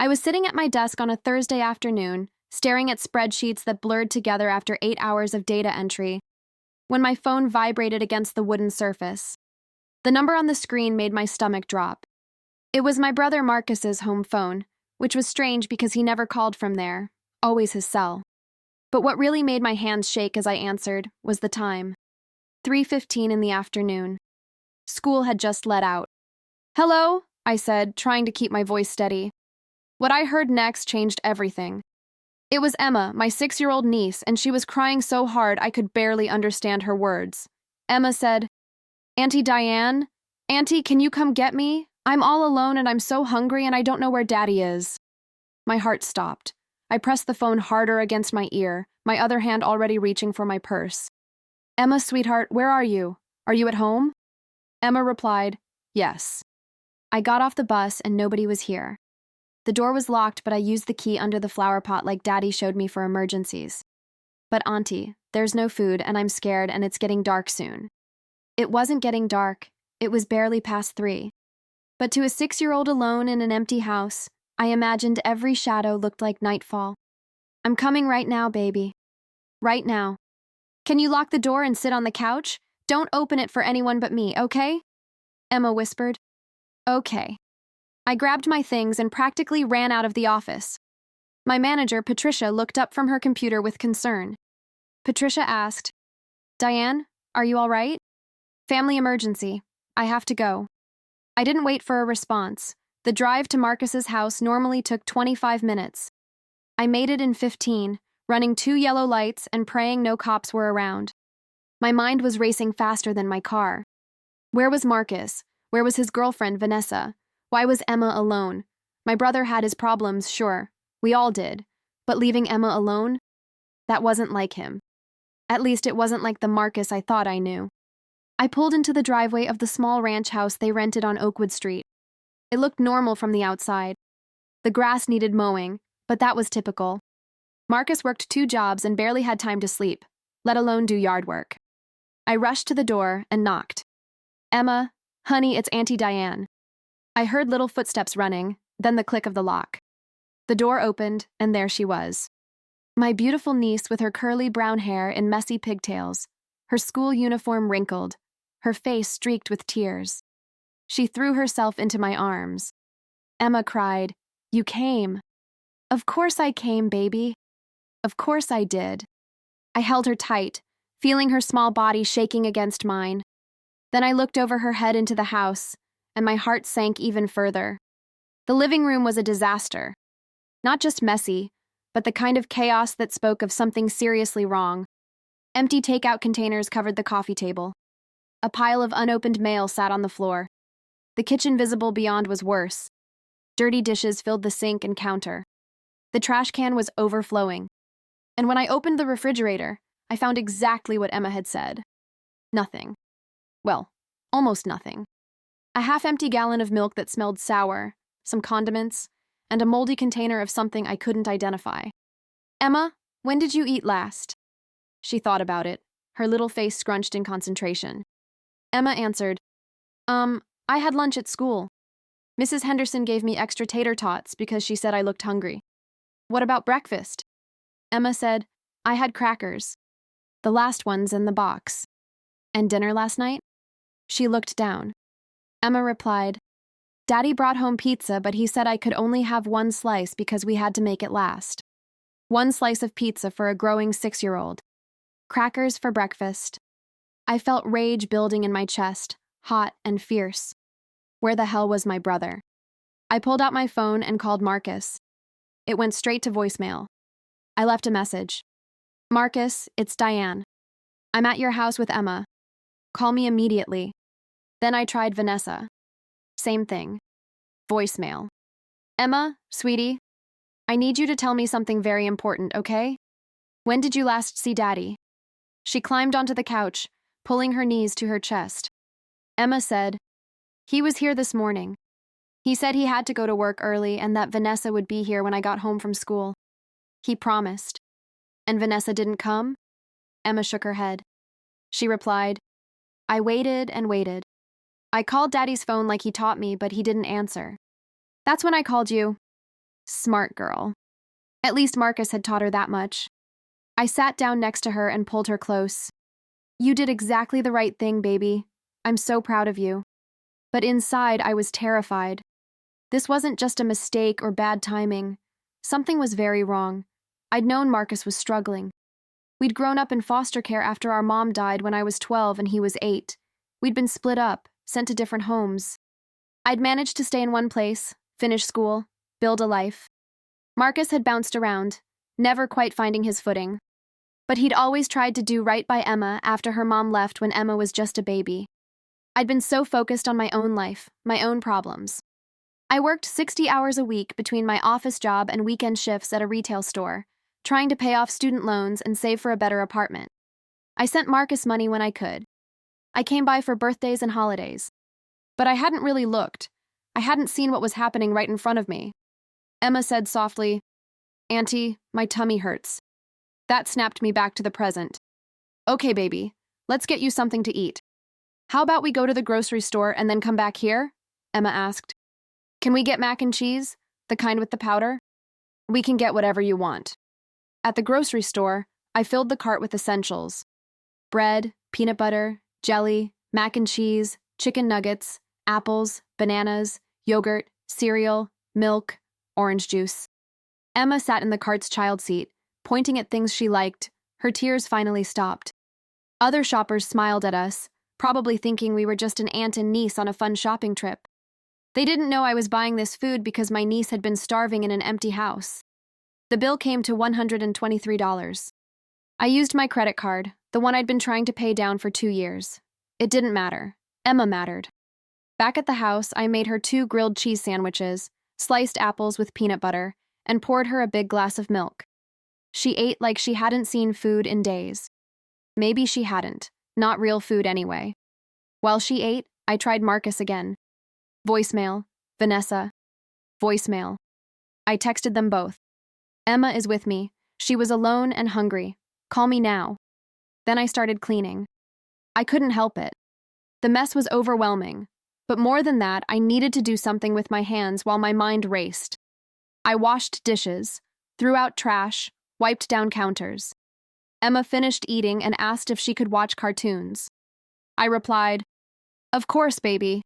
I was sitting at my desk on a Thursday afternoon, staring at spreadsheets that blurred together after 8 hours of data entry, when my phone vibrated against the wooden surface. The number on the screen made my stomach drop. It was my brother Marcus's home phone, which was strange because he never called from there, always his cell. But what really made my hands shake as I answered was the time. 3:15 in the afternoon. School had just let out. "Hello," I said, trying to keep my voice steady. What I heard next changed everything. It was Emma, my 6-year-old niece, and she was crying so hard I could barely understand her words. Emma said, "Auntie Diane? Auntie, can you come get me? I'm all alone and I'm so hungry and I don't know where Daddy is." My heart stopped. I pressed the phone harder against my ear, my other hand already reaching for my purse. "Emma, sweetheart, where are you? Are you at home?" Emma replied, "Yes." I got off the bus and nobody was here. The door was locked, but I used the key under the flower pot like Daddy showed me for emergencies. "But Auntie, there's no food and I'm scared and it's getting dark soon." It wasn't getting dark. It was barely past 3. But to a 6-year-old alone in an empty house, I imagined every shadow looked like nightfall. "I'm coming right now, baby. Right now. Can you lock the door and sit on the couch? Don't open it for anyone but me, okay?" Emma whispered. "Okay." I grabbed my things and practically ran out of the office. My manager, Patricia, looked up from her computer with concern. Patricia asked, "Diane, are you all right?" "Family emergency. I have to go." I didn't wait for a response. The drive to Marcus's house normally took 25 minutes. I made it in 15, running 2 yellow lights and praying no cops were around. My mind was racing faster than my car. Where was Marcus? Where was his girlfriend, Vanessa? Why was Emma alone? My brother had his problems, sure. We all did. But leaving Emma alone? That wasn't like him. At least it wasn't like the Marcus I thought I knew. I pulled into the driveway of the small ranch house they rented on Oakwood Street. It looked normal from the outside. The grass needed mowing, but that was typical. Marcus worked 2 jobs and barely had time to sleep, let alone do yard work. I rushed to the door and knocked. "Emma, honey, it's Auntie Diane." I heard little footsteps running, then the click of the lock. The door opened, and there she was. My beautiful niece with her curly brown hair in messy pigtails, her school uniform wrinkled, her face streaked with tears. She threw herself into my arms. Emma cried, "You came." "Of course I came, baby. Of course I did." I held her tight, feeling her small body shaking against mine. Then I looked over her head into the house, and my heart sank even further. The living room was a disaster. Not just messy, but the kind of chaos that spoke of something seriously wrong. Empty takeout containers covered the coffee table. A pile of unopened mail sat on the floor. The kitchen visible beyond was worse. Dirty dishes filled the sink and counter. The trash can was overflowing. And when I opened the refrigerator, I found exactly what Emma had said. Nothing. Well, almost nothing. A half-empty gallon of milk that smelled sour, some condiments, and a moldy container of something I couldn't identify. "Emma, when did you eat last?" She thought about it, her little face scrunched in concentration. Emma answered, I had lunch at school. Mrs. Henderson gave me extra tater tots because she said I looked hungry." "What about breakfast?" Emma said, "I had crackers. The last ones in the box." "And dinner last night?" She looked down. Emma replied, "Daddy brought home pizza, but he said I could only have 1 slice because we had to make it last." 1 slice of pizza for a growing 6-year-old. Crackers for breakfast. I felt rage building in my chest, hot and fierce. Where the hell was my brother? I pulled out my phone and called Marcus. It went straight to voicemail. I left a message. "Marcus, it's Diane. I'm at your house with Emma. Call me immediately." Then I tried Vanessa. Same thing. Voicemail. "Emma, sweetie, I need you to tell me something very important, okay? When did you last see Daddy?" She climbed onto the couch, pulling her knees to her chest. Emma said, "He was here this morning. He said he had to go to work early and that Vanessa would be here when I got home from school. He promised." "And Vanessa didn't come?" Emma shook her head. She replied, "I waited and waited. I called Daddy's phone like he taught me, but he didn't answer. That's when I called you." Smart girl. At least Marcus had taught her that much. I sat down next to her and pulled her close. You did exactly the right thing, baby. I'm so proud of you. But inside, I was terrified. This wasn't just a mistake or bad timing. Something was very wrong. I'd known Marcus was struggling. We'd grown up in foster care after our mom died when I was 12 and he was 8. We'd been split up, sent to different homes. I'd managed to stay in one place, finish school, build a life. Marcus had bounced around, never quite finding his footing. But he'd always tried to do right by Emma after her mom left when Emma was just a baby. I'd been so focused on my own life, my own problems. I worked 60 hours a week between my office job and weekend shifts at a retail store, trying to pay off student loans and save for a better apartment. I sent Marcus money when I could. I came by for birthdays and holidays. But I hadn't really looked. I hadn't seen what was happening right in front of me. Emma said softly, "Auntie, my tummy hurts." That snapped me back to the present. "Okay, baby, let's get you something to eat." "How about we go to the grocery store and then come back here?" Emma asked. "Can we get mac and cheese, the kind with the powder?" "We can get whatever you want." At the grocery store, I filled the cart with essentials. Bread, peanut butter, jelly, mac and cheese, chicken nuggets, apples, bananas, yogurt, cereal, milk, orange juice. Emma sat in the cart's child seat, pointing at things she liked. Her tears finally stopped. Other shoppers smiled at us, probably thinking we were just an aunt and niece on a fun shopping trip. They didn't know I was buying this food because my niece had been starving in an empty house. The bill came to $123. I used my credit card, the one I'd been trying to pay down for 2 years. It didn't matter. Emma mattered. Back at the house, I made her 2 grilled cheese sandwiches, sliced apples with peanut butter, and poured her a big glass of milk. She ate like she hadn't seen food in days. Maybe she hadn't. Not real food anyway. While she ate, I tried Marcus again. Voicemail, Vanessa. Voicemail. I texted them both. "Emma is with me. She was alone and hungry. Call me now." Then I started cleaning. I couldn't help it. The mess was overwhelming. But more than that, I needed to do something with my hands while my mind raced. I washed dishes, threw out trash, wiped down counters. Emma finished eating and asked if she could watch cartoons. I replied, "Of course, baby."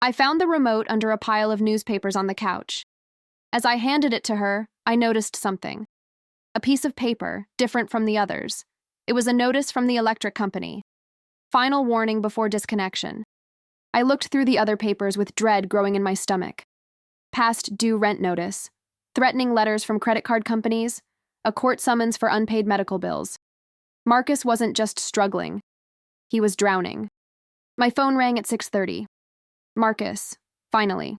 I found the remote under a pile of newspapers on the couch. As I handed it to her, I noticed something. A piece of paper, different from the others. It was a notice from the electric company. Final warning before disconnection. I looked through the other papers with dread growing in my stomach. Past due rent notice, threatening letters from credit card companies, a court summons for unpaid medical bills. Marcus wasn't just struggling. He was drowning. My phone rang at 6:30. "Marcus, finally."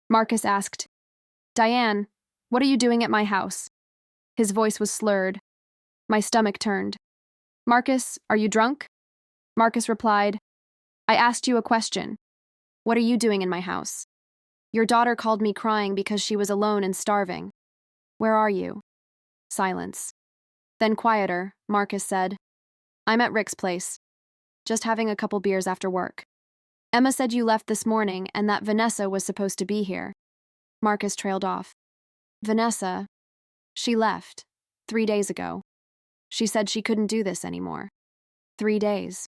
Marcus asked, "Diane, what are you doing at my house?" His voice was slurred. My stomach turned. "Marcus, are you drunk?" Marcus replied, "I asked you a question. What are you doing in my house? Your daughter called me crying because she was alone and starving. Where are you?" Silence. Then quieter, Marcus said, "I'm at Rick's place. Just having a couple beers after work. Emma said you left this morning and that Vanessa was supposed to be here." Marcus trailed off. "Vanessa, she left 3 days ago. She said she couldn't do this anymore. 3 days.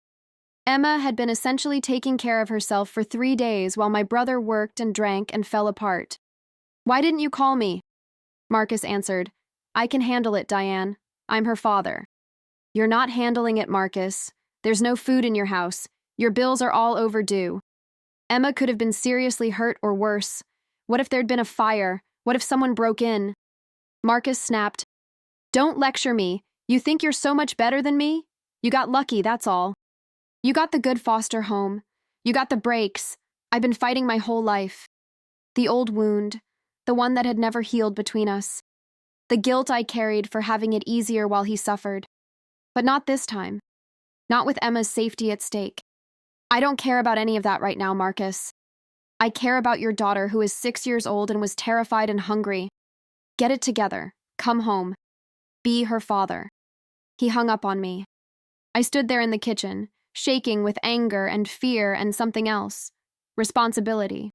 Emma had been essentially taking care of herself for 3 days while my brother worked and drank and fell apart. "Why didn't you call me?" Marcus answered, "I can handle it, Diane. I'm her father." "You're not handling it, Marcus. There's no food in your house. Your bills are all overdue." Emma could have been seriously hurt or worse. What if there'd been a fire? What if someone broke in? Marcus snapped, "Don't lecture me. You think you're so much better than me? You got lucky, that's all. You got the good foster home. You got the breaks. I've been fighting my whole life. The old wound, the one that had never healed between us. The guilt I carried for having it easier while he suffered. But not this time. Not with Emma's safety at stake. I don't care about any of that right now, Marcus. I care about your daughter who is 6 years old and was terrified and hungry. Get it together. Come home. Be her father." He hung up on me. I stood there in the kitchen, shaking with anger and fear and something else. Responsibility.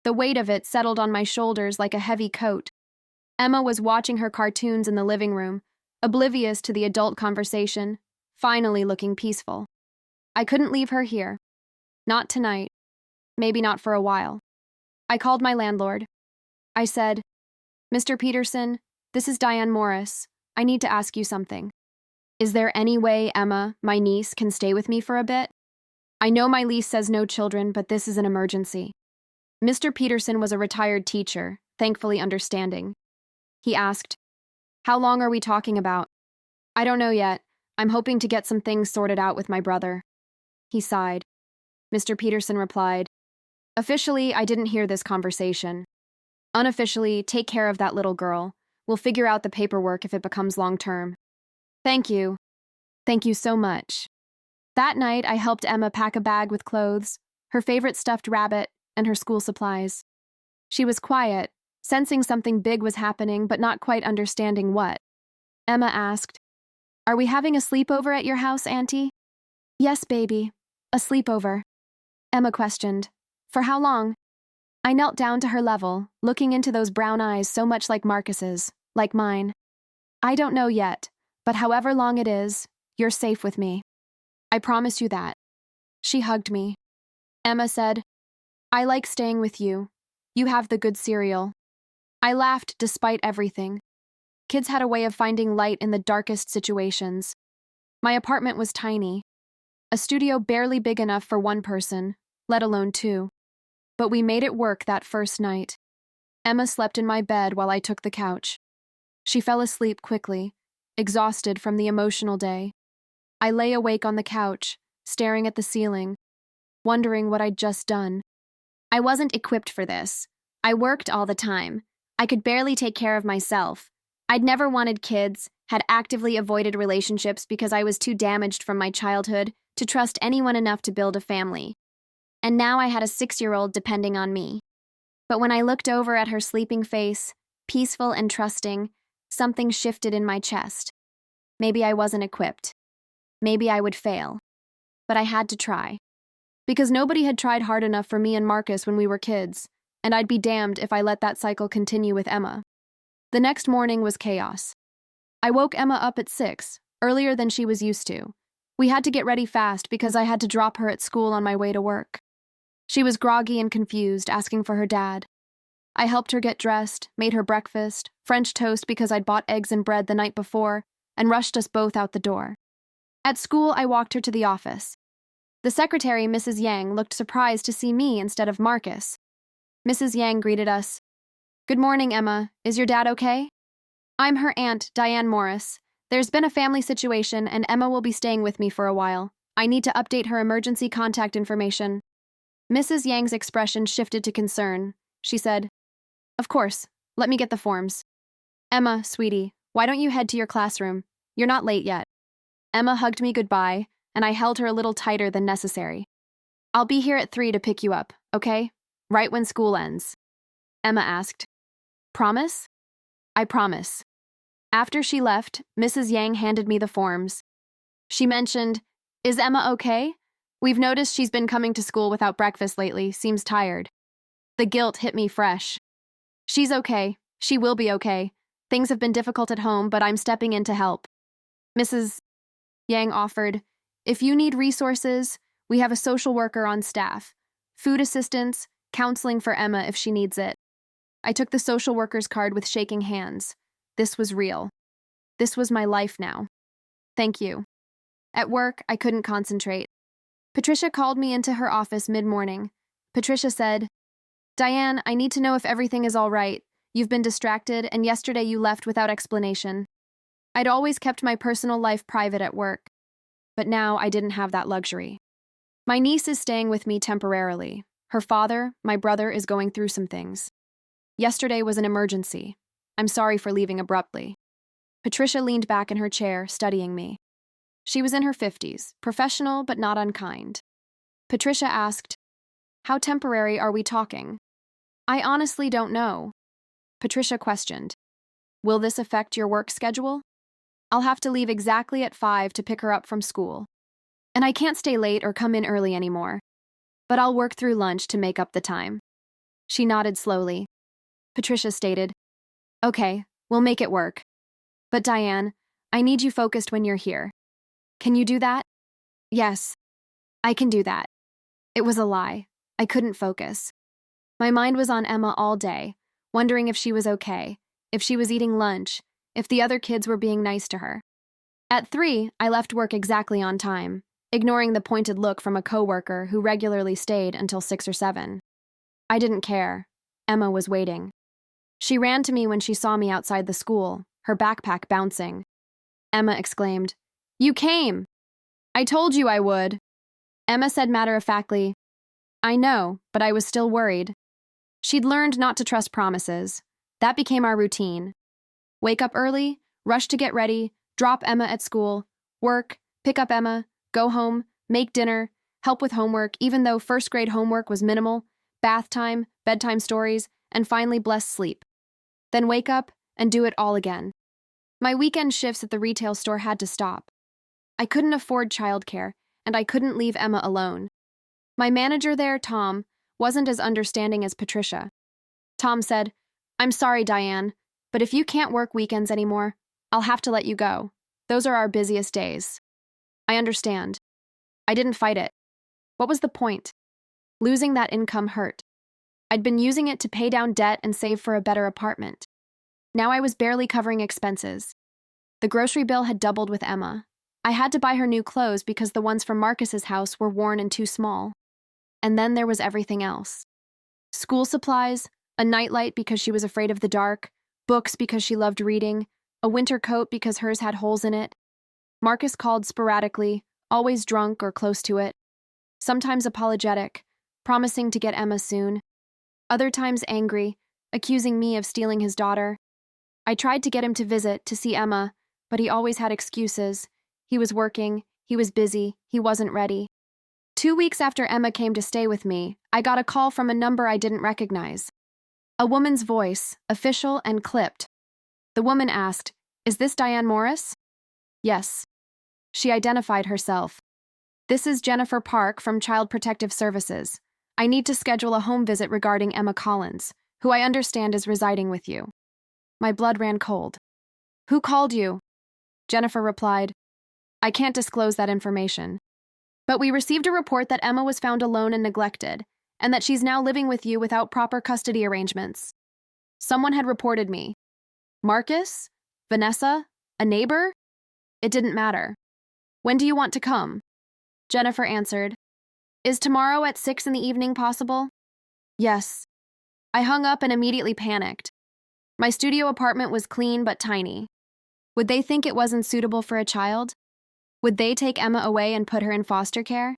The weight of it settled on my shoulders like a heavy coat. Emma was watching her cartoons in the living room, oblivious to the adult conversation, finally looking peaceful. I couldn't leave her here. Not tonight. Maybe not for a while. I called my landlord. I said, "Mr. Peterson, this is Diane Morris. I need to ask you something. Is there any way Emma, my niece, can stay with me for a bit? I know my lease says no children, but this is an emergency." Mr. Peterson was a retired teacher, thankfully understanding. He asked, "How long are we talking about?" "I don't know yet. I'm hoping to get some things sorted out with my brother." He sighed. Mr. Peterson replied, "Officially, I didn't hear this conversation. Unofficially, take care of that little girl. We'll figure out the paperwork if it becomes long-term." "Thank you. Thank you so much." That night, I helped Emma pack a bag with clothes, her favorite stuffed rabbit, and her school supplies. She was quiet, sensing something big was happening but not quite understanding what. Emma asked, "Are we having a sleepover at your house, Auntie?" "Yes, baby. A sleepover." Emma questioned, "For how long?" I knelt down to her level, looking into those brown eyes so much like Marcus's, like mine. "I don't know yet, but however long it is, you're safe with me. I promise you that." She hugged me. Emma said, "I like staying with you. You have the good cereal." I laughed despite everything. Kids had a way of finding light in the darkest situations. My apartment was tiny, a studio barely big enough for one person, let alone two. But we made it work that first night. Emma slept in my bed while I took the couch. She fell asleep quickly, exhausted from the emotional day. I lay awake on the couch, staring at the ceiling, wondering what I'd just done. I wasn't equipped for this. I worked all the time. I could barely take care of myself. I'd never wanted kids, had actively avoided relationships because I was too damaged from my childhood to trust anyone enough to build a family. And now I had a 6-year-old depending on me. But when I looked over at her sleeping face, peaceful and trusting, something shifted in my chest. Maybe I wasn't equipped. Maybe I would fail. But I had to try. Because nobody had tried hard enough for me and Marcus when we were kids, and I'd be damned if I let that cycle continue with Emma. The next morning was chaos. I woke Emma up at 6, earlier than she was used to. We had to get ready fast because I had to drop her at school on my way to work. She was groggy and confused, asking for her dad. I helped her get dressed, made her breakfast, French toast because I'd bought eggs and bread the night before, and rushed us both out the door. At school, I walked her to the office. The secretary, Mrs. Yang, looked surprised to see me instead of Marcus. Mrs. Yang greeted us. "Good morning, Emma. Is your dad okay?" "I'm her aunt, Diane Morris. There's been a family situation, and Emma will be staying with me for a while. I need to update her emergency contact information." Mrs. Yang's expression shifted to concern. She said, "Of course. Let me get the forms." "Emma, sweetie, why don't you head to your classroom? You're not late yet." Emma hugged me goodbye, and I held her a little tighter than necessary. "I'll be here at 3 to pick you up, okay? Right when school ends." Emma asked, "Promise?" "I promise." After she left, Mrs. Yang handed me the forms. She mentioned, "Is Emma okay? We've noticed she's been coming to school without breakfast lately, seems tired." The guilt hit me fresh. "She's okay. She will be okay. Things have been difficult at home, but I'm stepping in to help." Mrs. Yang offered, "If you need resources, we have a social worker on staff. Food assistance, counseling for Emma if she needs it." I took the social worker's card with shaking hands. This was real. This was my life now. Thank you. At work, I couldn't concentrate. Patricia called me into her office mid-morning. Patricia said, "Diane, I need to know if everything is all right. You've been distracted, and yesterday you left without explanation." I'd always kept my personal life private at work, but now I didn't have that luxury. "My niece is staying with me temporarily. Her father, my brother, is going through some things. Yesterday was an emergency. I'm sorry for leaving abruptly." Patricia leaned back in her chair, studying me. She was in her 50s, professional but not unkind. Patricia asked, "How temporary are we talking?" "I honestly don't know." Patricia questioned, "Will this affect your work schedule?" "I'll have to leave exactly at 5 to pick her up from school. And I can't stay late or come in early anymore. But I'll work through lunch to make up the time." She nodded slowly. Patricia stated, "Okay, We'll make it work. But Diane, I need you focused when you're here. Can you do that? Yes, I can do that. It was a lie. I couldn't focus. My mind was on Emma all day, wondering if she was okay, if she was eating lunch, if the other kids were being nice to her. At 3, I left work exactly on time, ignoring the pointed look from a coworker who regularly stayed until 6 or 7. I didn't care. Emma was waiting. She ran to me when she saw me outside the school, her backpack bouncing. Emma exclaimed, "You came! I told you I would." Emma said matter-of-factly, "I know, but I was still worried." She'd learned not to trust promises. That became our routine. Wake up early, rush to get ready, drop Emma at school, work, pick up Emma, go home, make dinner, help with homework, even though first-grade homework was minimal, bath time, bedtime stories, and finally bless sleep. Then wake up and do it all again. My weekend shifts at the retail store had to stop. I couldn't afford childcare, and I couldn't leave Emma alone. My manager there, Tom, wasn't as understanding as Patricia. Tom said, "I'm sorry, Diane, but if you can't work weekends anymore, I'll have to let you go. Those are our busiest days." I understand. I didn't fight it. What was the point? Losing that income hurt. I'd been using it to pay down debt and save for a better apartment. Now I was barely covering expenses. The grocery bill had doubled with Emma. I had to buy her new clothes because the ones from Marcus's house were worn and too small. And then there was everything else. School supplies, a nightlight because she was afraid of the dark, books because she loved reading, a winter coat because hers had holes in it. Marcus called sporadically, always drunk or close to it. Sometimes apologetic, promising to get Emma soon. Other times angry, accusing me of stealing his daughter. I tried to get him to visit, to see Emma, but he always had excuses. He was working, he was busy, he wasn't ready. 2 weeks after Emma came to stay with me, I got a call from a number I didn't recognize. A woman's voice, official and clipped. The woman asked, "Is this Diane Morris?" Yes. She identified herself. "This is Jennifer Park from Child Protective Services. I need to schedule a home visit regarding Emma Collins, who I understand is residing with you." My blood ran cold. "Who called you?" Jennifer replied, "I can't disclose that information. But we received a report that Emma was found alone and neglected, and that she's now living with you without proper custody arrangements. Someone had reported me. Marcus? Vanessa? A neighbor? It didn't matter. When do you want to come?" Jennifer answered, "Is tomorrow at 6 in the evening possible?" Yes. I hung up and immediately panicked. My studio apartment was clean but tiny. Would they think it wasn't suitable for a child? Would they take Emma away and put her in foster care?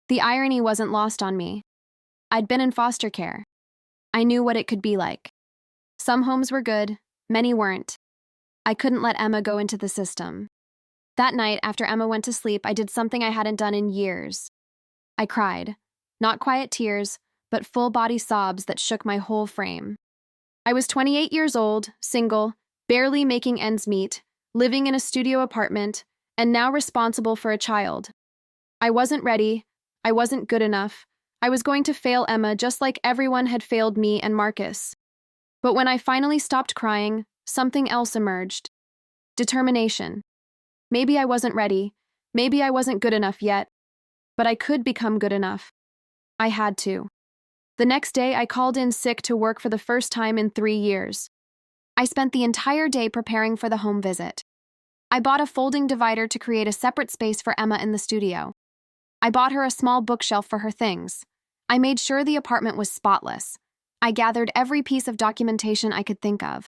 The irony wasn't lost on me. I'd been in foster care. I knew what it could be like. Some homes were good, many weren't. I couldn't let Emma go into the system. That night, after Emma went to sleep, I did something I hadn't done in years. I cried. Not quiet tears, but full-body sobs that shook my whole frame. I was 28 years old, single, barely making ends meet, living in a studio apartment, and now responsible for a child. I wasn't ready. I wasn't good enough. I was going to fail Emma just like everyone had failed me and Marcus. But when I finally stopped crying, something else emerged. Determination. Maybe I wasn't ready. Maybe I wasn't good enough yet. But I could become good enough. I had to. The next day, I called in sick to work for the first time in 3 years. I spent the entire day preparing for the home visit. I bought a folding divider to create a separate space for Emma in the studio. I bought her a small bookshelf for her things. I made sure the apartment was spotless. I gathered every piece of documentation I could think of.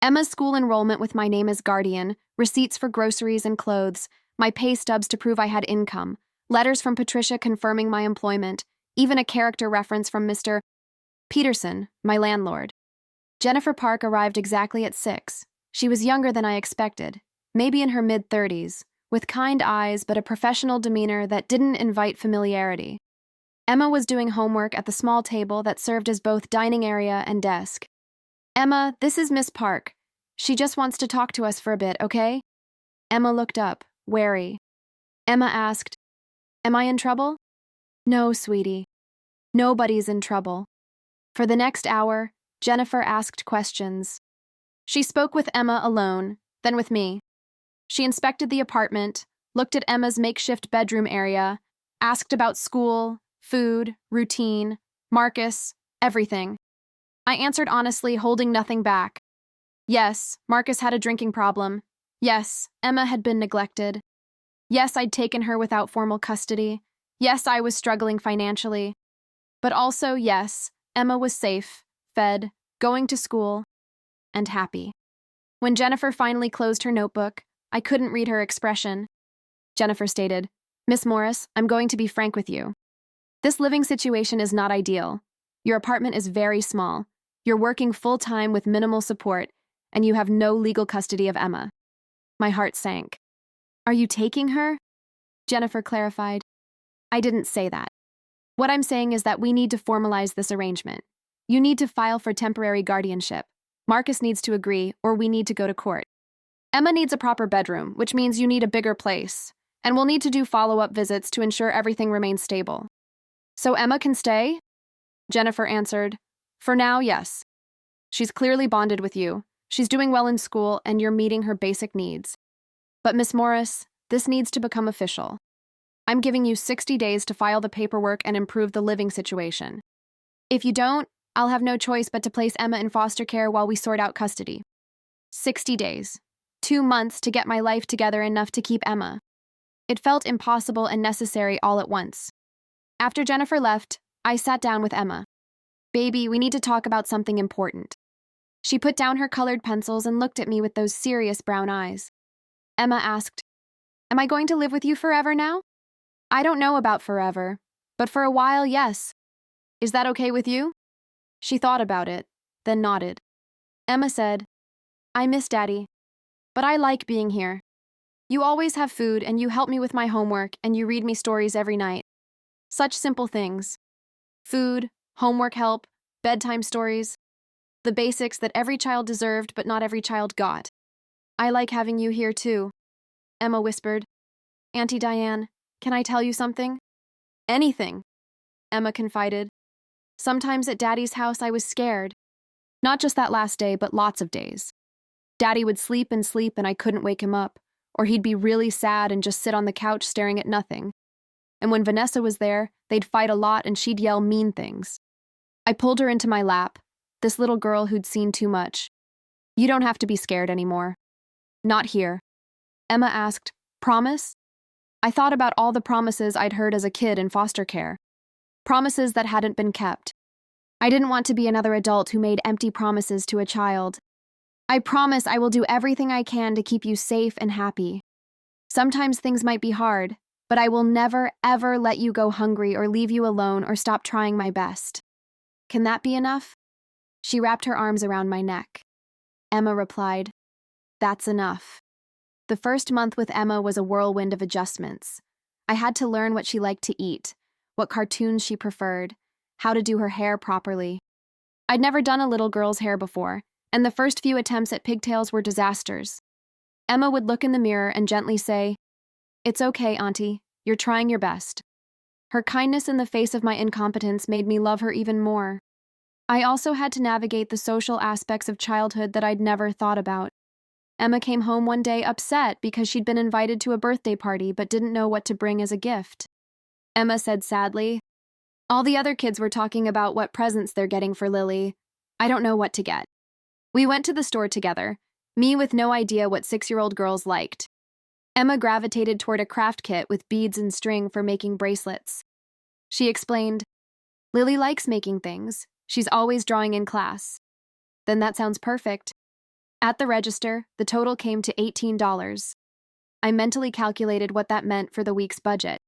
Emma's school enrollment with my name as guardian, receipts for groceries and clothes, my pay stubs to prove I had income, letters from Patricia confirming my employment, even a character reference from Mr. Peterson, my landlord. Jennifer Park arrived exactly at 6. She was younger than I expected, maybe in her mid-30s, with kind eyes but a professional demeanor that didn't invite familiarity. Emma was doing homework at the small table that served as both dining area and desk. "Emma, this is Miss Park. She just wants to talk to us for a bit, okay?" Emma looked up, wary. Emma asked, "Am I in trouble?" "No, sweetie. Nobody's in trouble." For the next hour, Jennifer asked questions. She spoke with Emma alone, then with me. She inspected the apartment, looked at Emma's makeshift bedroom area, asked about school, food, routine, Marcus, everything. I answered honestly, holding nothing back. Yes, Marcus had a drinking problem. Yes, Emma had been neglected. Yes, I'd taken her without formal custody. Yes, I was struggling financially. But also, yes, Emma was safe, fed, going to school, and happy. When Jennifer finally closed her notebook, I couldn't read her expression. Jennifer stated, "Miss Morris, I'm going to be frank with you. This living situation is not ideal. Your apartment is very small. You're working full-time with minimal support, and you have no legal custody of Emma." My heart sank. "Are you taking her?" Jennifer clarified. "I didn't say that. What I'm saying is that we need to formalize this arrangement. You need to file for temporary guardianship. Marcus needs to agree, or we need to go to court. Emma needs a proper bedroom, which means you need a bigger place, and we'll need to do follow-up visits to ensure everything remains stable." "So Emma can stay?" Jennifer answered, "For now, yes. She's clearly bonded with you. She's doing well in school, and you're meeting her basic needs. But Miss Morris, this needs to become official. I'm giving you 60 days to file the paperwork and improve the living situation. If you don't, I'll have no choice but to place Emma in foster care while we sort out custody. 60 days. 2 months to get my life together enough to keep Emma." It felt impossible and necessary all at once. After Jennifer left, I sat down with Emma. "Baby, we need to talk about something important." She put down her colored pencils and looked at me with those serious brown eyes. Emma asked, "Am I going to live with you forever now?" "I don't know about forever, but for a while, yes. Is that okay with you?" She thought about it, then nodded. Emma said, "I miss Daddy, but I like being here. You always have food, and you help me with my homework, and you read me stories every night. Such simple things. Food, homework help, bedtime stories. The basics that every child deserved but not every child got. I like having you here too." Emma whispered. "Auntie Diane, can I tell you something?" "Anything," Emma confided. "Sometimes at Daddy's house I was scared. Not just that last day, but lots of days. Daddy would sleep and I couldn't wake him up, or he'd be really sad and just sit on the couch staring at nothing. And when Vanessa was there, they'd fight a lot and she'd yell mean things. I pulled her into my lap, this little girl who'd seen too much. You don't have to be scared anymore." "Not here." Emma asked, "Promise?" I thought about all the promises I'd heard as a kid in foster care. Promises that hadn't been kept. I didn't want to be another adult who made empty promises to a child. "I promise I will do everything I can to keep you safe and happy. Sometimes things might be hard, but I will never, ever let you go hungry or leave you alone or stop trying my best. Can that be enough?" She wrapped her arms around my neck. Emma replied, "That's enough." The first month with Emma was a whirlwind of adjustments. I had to learn what she liked to eat, what cartoons she preferred, how to do her hair properly. I'd never done a little girl's hair before, and the first few attempts at pigtails were disasters. Emma would look in the mirror and gently say, "It's okay, Auntie. You're trying your best." Her kindness in the face of my incompetence made me love her even more. I also had to navigate the social aspects of childhood that I'd never thought about. Emma came home one day upset because she'd been invited to a birthday party but didn't know what to bring as a gift. Emma said sadly, "All the other kids were talking about what presents they're getting for Lily. I don't know what to get." We went to the store together, me with no idea what 6-year-old girls liked. Emma gravitated toward a craft kit with beads and string for making bracelets. She explained, "Lily likes making things. She's always drawing in class." "Then that sounds perfect." At the register, the total came to $18. I mentally calculated what that meant for the week's budget.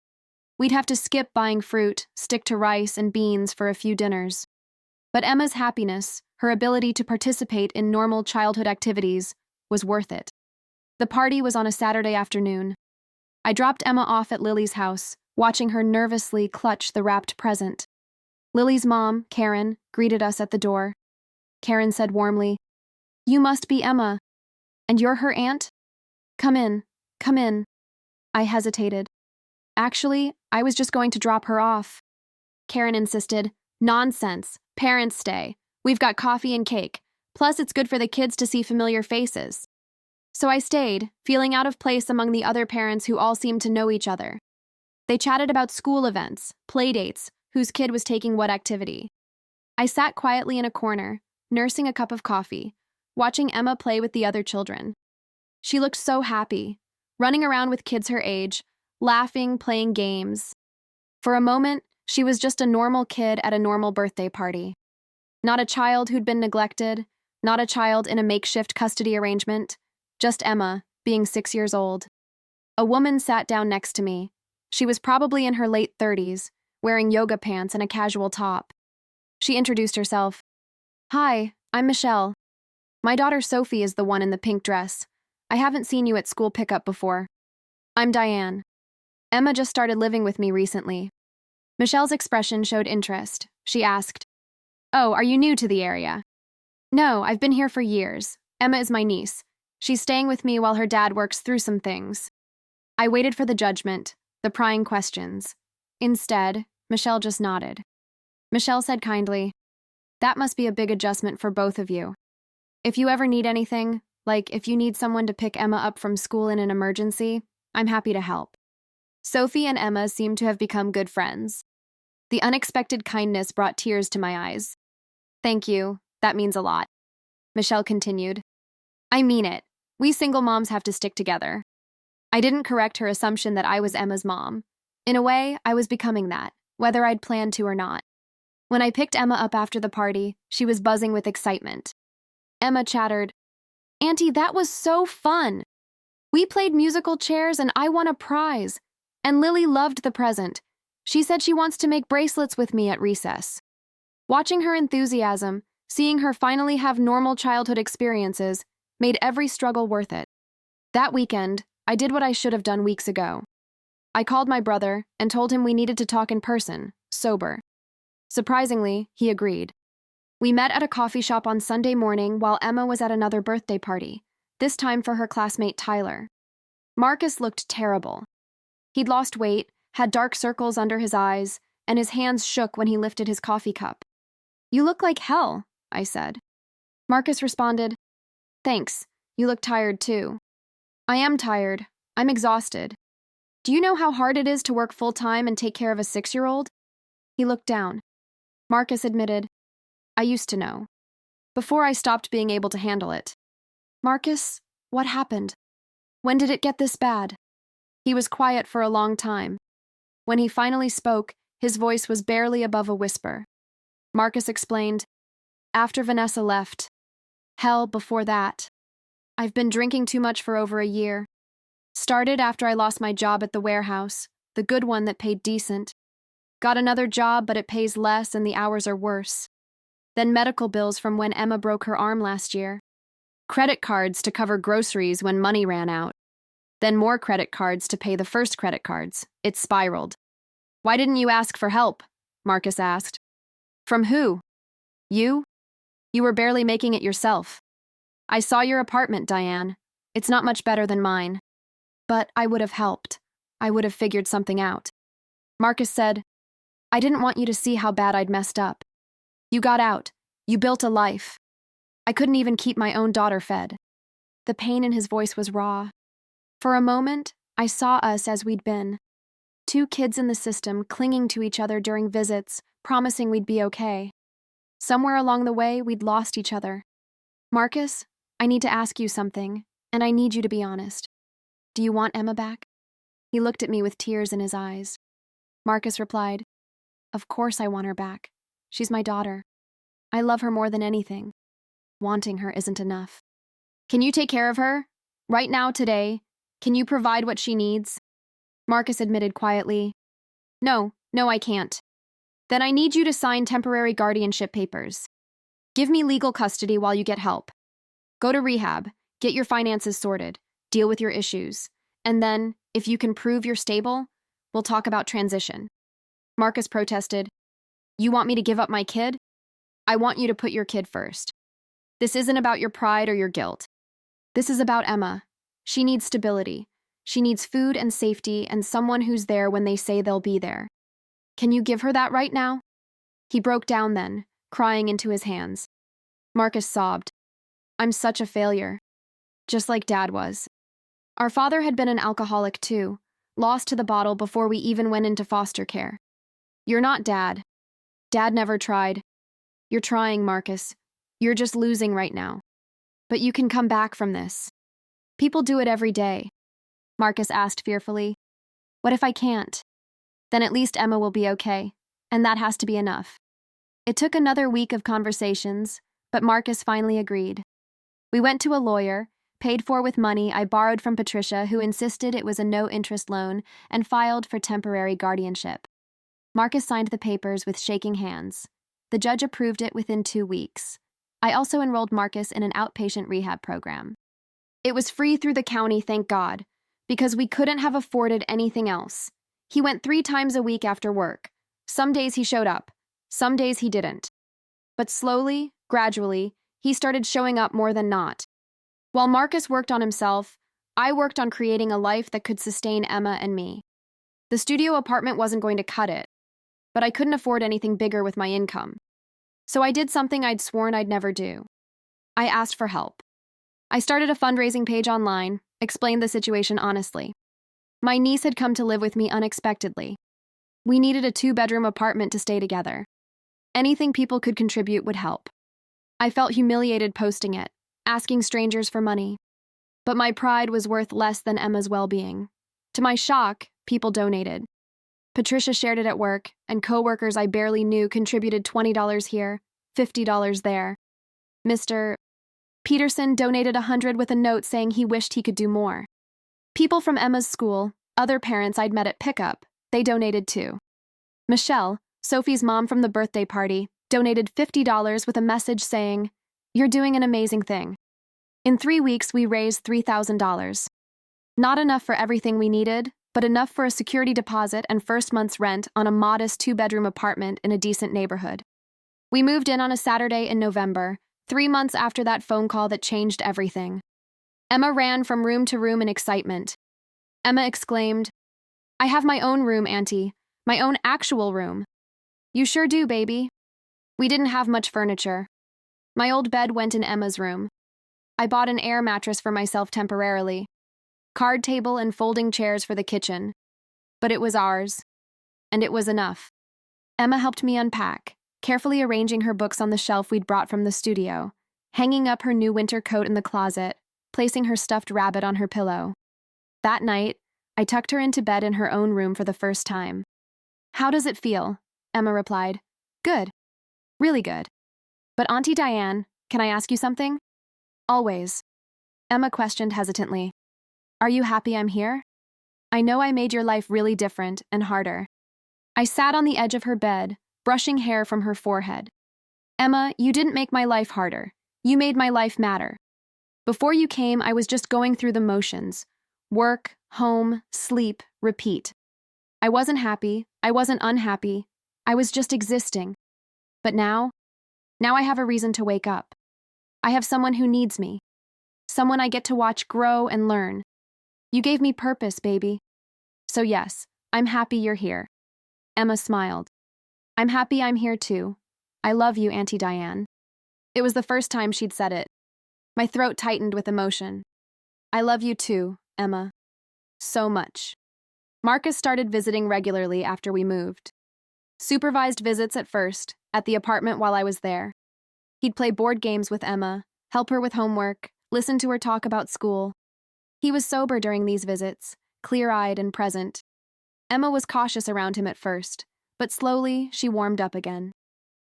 We'd have to skip buying fruit, stick to rice and beans for a few dinners. But Emma's happiness, her ability to participate in normal childhood activities, was worth it. The party was on a Saturday afternoon. I dropped Emma off at Lily's house, watching her nervously clutch the wrapped present. Lily's mom, Karen, greeted us at the door. Karen said warmly, "You must be Emma. And you're her aunt? Come in, come in." I hesitated. "Actually, I was just going to drop her off." Karen insisted, "Nonsense. Parents stay. We've got coffee and cake. Plus, it's good for the kids to see familiar faces. So I stayed, feeling out of place among the other parents who all seemed to know each other. They chatted about school events, play dates, whose kid was taking what activity. I sat quietly in a corner, nursing a cup of coffee, watching Emma play with the other children. She looked so happy, running around with kids her age, laughing, playing games. For a moment, she was just a normal kid at a normal birthday party. Not a child who'd been neglected, not a child in a makeshift custody arrangement, just Emma, being 6 years old. A woman sat down next to me. She was probably in her late 30s, wearing yoga pants and a casual top. She introduced herself. "Hi, I'm Michelle. My daughter Sophie is the one in the pink dress. I haven't seen you at school pickup before. I'm Diane. Emma just started living with me recently." Michelle's expression showed interest. She asked, "Oh, are you new to the area?" "No, I've been here for years. Emma is my niece. She's staying with me while her dad works through some things." I waited for the judgment, the prying questions. Instead, Michelle just nodded. Michelle said kindly, "That must be a big adjustment for both of you. If you ever need anything, like if you need someone to pick Emma up from school in an emergency, I'm happy to help." Sophie and Emma seemed to have become good friends. The unexpected kindness brought tears to my eyes. "Thank you, that means a lot." Michelle continued. "I mean it. We single moms have to stick together." I didn't correct her assumption that I was Emma's mom. In a way, I was becoming that, whether I'd planned to or not. When I picked Emma up after the party, she was buzzing with excitement. Emma chattered, "Auntie, that was so fun. We played musical chairs and I won a prize. And Lily loved the present. She said she wants to make bracelets with me at recess." Watching her enthusiasm, seeing her finally have normal childhood experiences, made every struggle worth it. That weekend, I did what I should have done weeks ago. I called my brother and told him we needed to talk in person, sober. Surprisingly, he agreed. We met at a coffee shop on Sunday morning while Emma was at another birthday party, this time for her classmate Tyler. Marcus looked terrible. He'd lost weight, had dark circles under his eyes, and his hands shook when he lifted his coffee cup. "You look like hell," I said. Marcus responded, "Thanks, you look tired too." "I am tired. I'm exhausted. Do you know how hard it is to work full-time and take care of a 6-year-old? He looked down. Marcus admitted, "I used to know. Before I stopped being able to handle it." "Marcus, what happened? When did it get this bad?" He was quiet for a long time. When he finally spoke, his voice was barely above a whisper. Marcus explained, "After Vanessa left. Hell, before that. I've been drinking too much for over a year. Started after I lost my job at the warehouse, the good one that paid decent. Got another job, but it pays less and the hours are worse. Then medical bills from when Emma broke her arm last year. Credit cards to cover groceries when money ran out. Then more credit cards to pay the first credit cards. It spiraled." "Why didn't you ask for help?" Marcus asked. "From who? You? You were barely making it yourself. I saw your apartment, Diane. It's not much better than mine. But I would have helped. I would have figured something out." Marcus said, "I didn't want you to see how bad I'd messed up. You got out. You built a life. I couldn't even keep my own daughter fed." The pain in his voice was raw. For a moment, I saw us as we'd been. Two kids in the system clinging to each other during visits, promising we'd be okay. Somewhere along the way, we'd lost each other. "Marcus, I need to ask you something, and I need you to be honest. Do you want Emma back?" He looked at me with tears in his eyes. Marcus replied, "Of course I want her back. She's my daughter. I love her more than anything. Wanting her isn't enough." "Can you take care of her? Right now, today? Can you provide what she needs?" Marcus admitted quietly, No, I can't." "Then I need you to sign temporary guardianship papers. Give me legal custody while you get help. Go to rehab, get your finances sorted, deal with your issues. And then, if you can prove you're stable, we'll talk about transition." Marcus protested, "You want me to give up my kid? I want you to put your kid first. This isn't about your pride or your guilt. This is about Emma. She needs stability. She needs food and safety and someone who's there when they say they'll be there. Can you give her that right now?" He broke down then, crying into his hands. Marcus sobbed. I'm such a failure, just like Dad was. Our father had been an alcoholic too, lost to the bottle before we even went into foster care. You're not Dad. Dad never tried. You're trying, Marcus. You're just losing right now. But you can come back from this. People do it every day. Marcus asked fearfully. What if I can't? Then at least Emma will be okay, and that has to be enough. It took another week of conversations, but Marcus finally agreed. We went to a lawyer, paid for with money I borrowed from Patricia, who insisted it was a no-interest loan, and filed for temporary guardianship. Marcus signed the papers with shaking hands. The judge approved it within 2 weeks. I also enrolled Marcus in an outpatient rehab program. It was free through the county, thank God, because we couldn't have afforded anything else. He went 3 times a week after work. Some days he showed up, some days he didn't. But slowly, gradually, he started showing up more than not. While Marcus worked on himself, I worked on creating a life that could sustain Emma and me. The studio apartment wasn't going to cut it, but I couldn't afford anything bigger with my income. So I did something I'd sworn I'd never do. I asked for help. I started a fundraising page online, explained the situation honestly. My niece had come to live with me unexpectedly. We needed a 2-bedroom apartment to stay together. Anything people could contribute would help. I felt humiliated posting it, asking strangers for money. But my pride was worth less than Emma's well-being. To my shock, people donated. Patricia shared it at work, and coworkers I barely knew contributed $20 here, $50 there. Mr. Peterson donated $100 with a note saying he wished he could do more. People from Emma's school, other parents I'd met at pickup, they donated too. Michelle, Sophie's mom from the birthday party, donated $50 with a message saying, "You're doing an amazing thing." In 3 weeks, we raised $3,000. Not enough for everything we needed, but enough for a security deposit and first month's rent on a modest 2-bedroom apartment in a decent neighborhood. We moved in on a Saturday in November, 3 months after that phone call that changed everything. Emma ran from room to room in excitement. Emma exclaimed, "I have my own room, Auntie. My own actual room." "You sure do, baby." We didn't have much furniture. My old bed went in Emma's room. I bought an air mattress for myself temporarily. Card table and folding chairs for the kitchen. But it was ours. And it was enough. Emma helped me unpack, carefully arranging her books on the shelf we'd brought from the studio, hanging up her new winter coat in the closet, placing her stuffed rabbit on her pillow. That night, I tucked her into bed in her own room for the first time. "How does it feel?" Emma replied. "Good. Really good. But Auntie Diane, can I ask you something?" "Always." Emma questioned hesitantly. "Are you happy I'm here? I know I made your life really different and harder." I sat on the edge of her bed, brushing hair from her forehead. "Emma, you didn't make my life harder. You made my life matter. Before you came, I was just going through the motions. Work, home, sleep, repeat. I wasn't happy. I wasn't unhappy. I was just existing. But now I have a reason to wake up. I have someone who needs me. Someone I get to watch grow and learn. You gave me purpose, baby. So yes, I'm happy you're here." Emma smiled. "I'm happy I'm here too. I love you, Auntie Diane." It was the first time she'd said it. My throat tightened with emotion. "I love you too, Emma. So much." Marcus started visiting regularly after we moved. Supervised visits at first, at the apartment while I was there. He'd play board games with Emma, help her with homework, listen to her talk about school. He was sober during these visits, clear-eyed and present. Emma was cautious around him at first, but slowly she warmed up again.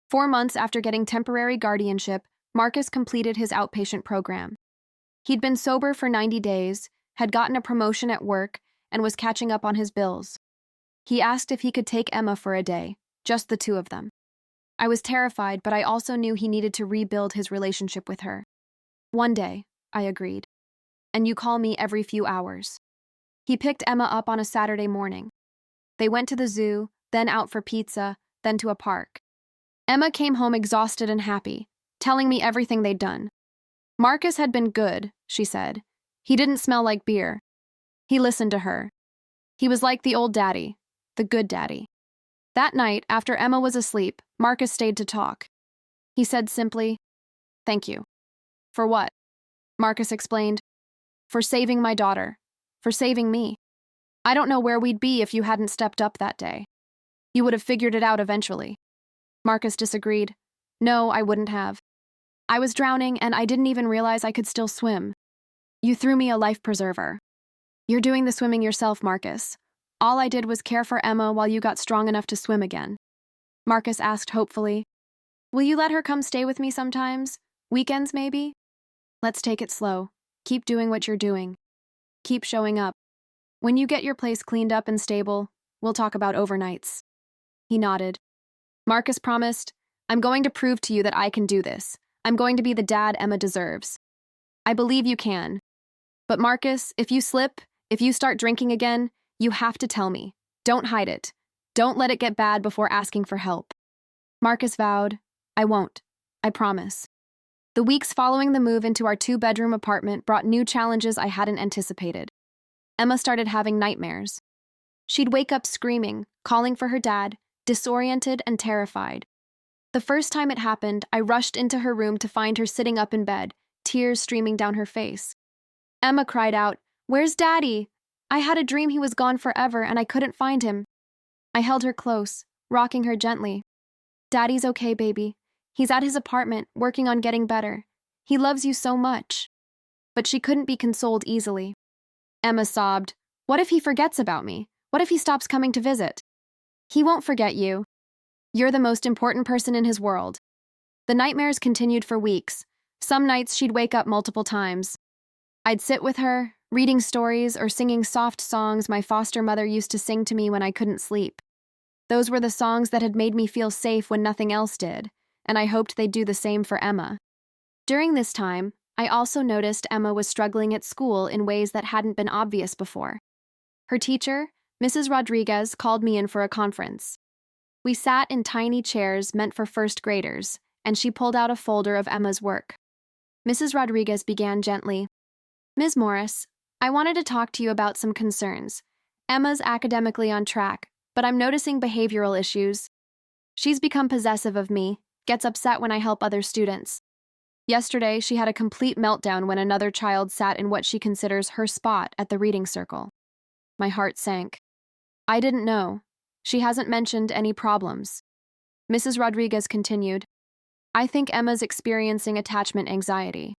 4 months after getting temporary guardianship, Marcus completed his outpatient program. He'd been sober for 90 days, had gotten a promotion at work, and was catching up on his bills. He asked if he could take Emma for a day, just the 2 of them. I was terrified, but I also knew he needed to rebuild his relationship with her. "One day," I agreed. "And you call me every few hours." He picked Emma up on a Saturday morning. They went to the zoo, then out for pizza, then to a park. Emma came home exhausted and happy, telling me everything they'd done. Marcus had been good, she said. He didn't smell like beer. He listened to her. He was like the old daddy, the good daddy. That night, after Emma was asleep, Marcus stayed to talk. He said simply, "Thank you." For what? Marcus explained. For saving my daughter. For saving me. I don't know where we'd be if you hadn't stepped up that day. You would have figured it out eventually. Marcus disagreed. No, I wouldn't have. I was drowning and I didn't even realize I could still swim. You threw me a life preserver. You're doing the swimming yourself, Marcus. All I did was care for Emma while you got strong enough to swim again. Marcus asked hopefully. Will you let her come stay with me sometimes? Weekends, maybe? Let's take it slow. Keep doing what you're doing. Keep showing up. When you get your place cleaned up and stable, we'll talk about overnights. He nodded. Marcus promised, I'm going to prove to you that I can do this. I'm going to be the dad Emma deserves. I believe you can. But Marcus, if you slip, if you start drinking again, you have to tell me. Don't hide it. Don't let it get bad before asking for help. Marcus vowed, I won't. I promise. The weeks following the move into our 2-bedroom apartment brought new challenges I hadn't anticipated. Emma started having nightmares. She'd wake up screaming, calling for her dad, disoriented and terrified. The first time it happened, I rushed into her room to find her sitting up in bed, tears streaming down her face. Emma cried out, Where's Daddy? I had a dream he was gone forever and I couldn't find him. I held her close, rocking her gently. Daddy's okay, baby. He's at his apartment, working on getting better. He loves you so much. But she couldn't be consoled easily. Emma sobbed, What if he forgets about me? What if he stops coming to visit? He won't forget you. You're the most important person in his world. The nightmares continued for weeks. Some nights she'd wake up multiple times. I'd sit with her, reading stories or singing soft songs my foster mother used to sing to me when I couldn't sleep. Those were the songs that had made me feel safe when nothing else did, and I hoped they'd do the same for Emma. During this time, I also noticed Emma was struggling at school in ways that hadn't been obvious before. Her teacher, Mrs. Rodriguez, called me in for a conference. We sat in tiny chairs meant for first graders, and she pulled out a folder of Emma's work. Mrs. Rodriguez began gently. Ms. Morris, I wanted to talk to you about some concerns. Emma's academically on track, but I'm noticing behavioral issues. She's become possessive of me, gets upset when I help other students. Yesterday, she had a complete meltdown when another child sat in what she considers her spot at the reading circle. My heart sank. I didn't know. She hasn't mentioned any problems. Mrs. Rodriguez continued, I think Emma's experiencing attachment anxiety.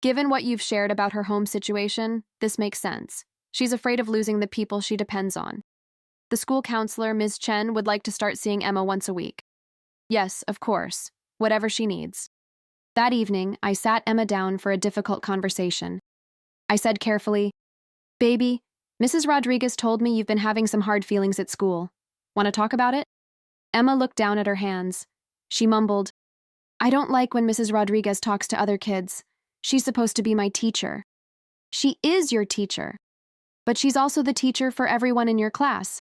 Given what you've shared about her home situation, this makes sense. She's afraid of losing the people she depends on. The school counselor, Ms. Chen, would like to start seeing Emma once a week. Yes, of course, whatever she needs. That evening, I sat Emma down for a difficult conversation. I said carefully, Baby, Mrs. Rodriguez told me you've been having some hard feelings at school. Want to talk about it? Emma looked down at her hands. She mumbled, I don't like when Mrs. Rodriguez talks to other kids. She's supposed to be my teacher. She is your teacher. But she's also the teacher for everyone in your class.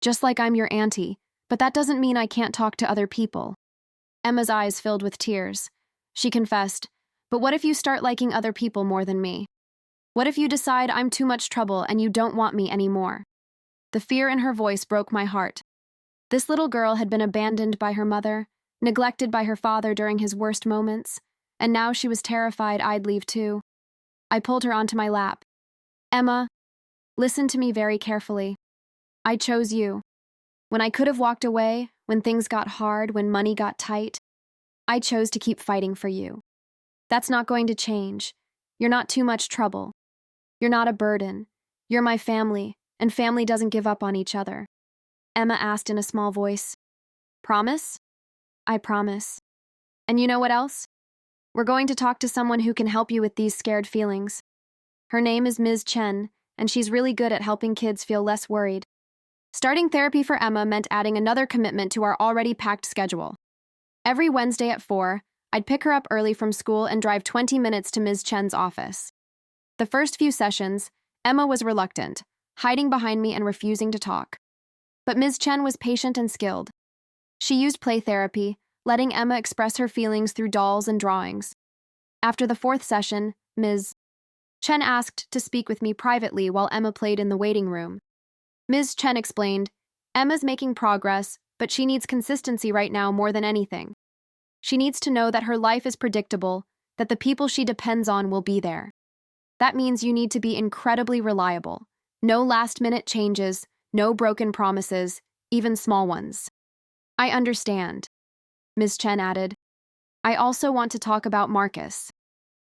Just like I'm your auntie, but that doesn't mean I can't talk to other people. Emma's eyes filled with tears. She confessed, but what if you start liking other people more than me? What if you decide I'm too much trouble and you don't want me anymore? The fear in her voice broke my heart. This little girl had been abandoned by her mother, neglected by her father during his worst moments, and now she was terrified I'd leave too. I pulled her onto my lap. Emma, listen to me very carefully. I chose you. When I could have walked away, when things got hard, when money got tight, I chose to keep fighting for you. That's not going to change. You're not too much trouble. You're not a burden. You're my family, and family doesn't give up on each other. Emma asked in a small voice. Promise? I promise. And you know what else? We're going to talk to someone who can help you with these scared feelings. Her name is Ms. Chen, and she's really good at helping kids feel less worried. Starting therapy for Emma meant adding another commitment to our already packed schedule. Every Wednesday at 4, I'd pick her up early from school and drive 20 minutes to Ms. Chen's office. The first few sessions, Emma was reluctant, hiding behind me and refusing to talk. But Ms. Chen was patient and skilled. She used play therapy, letting Emma express her feelings through dolls and drawings. After the 4th session, Ms. Chen asked to speak with me privately while Emma played in the waiting room. Ms. Chen explained, Emma's making progress, but she needs consistency right now more than anything. She needs to know that her life is predictable, that the people she depends on will be there. That means you need to be incredibly reliable. No last-minute changes, no broken promises, even small ones. I understand, Ms. Chen added. I also want to talk about Marcus.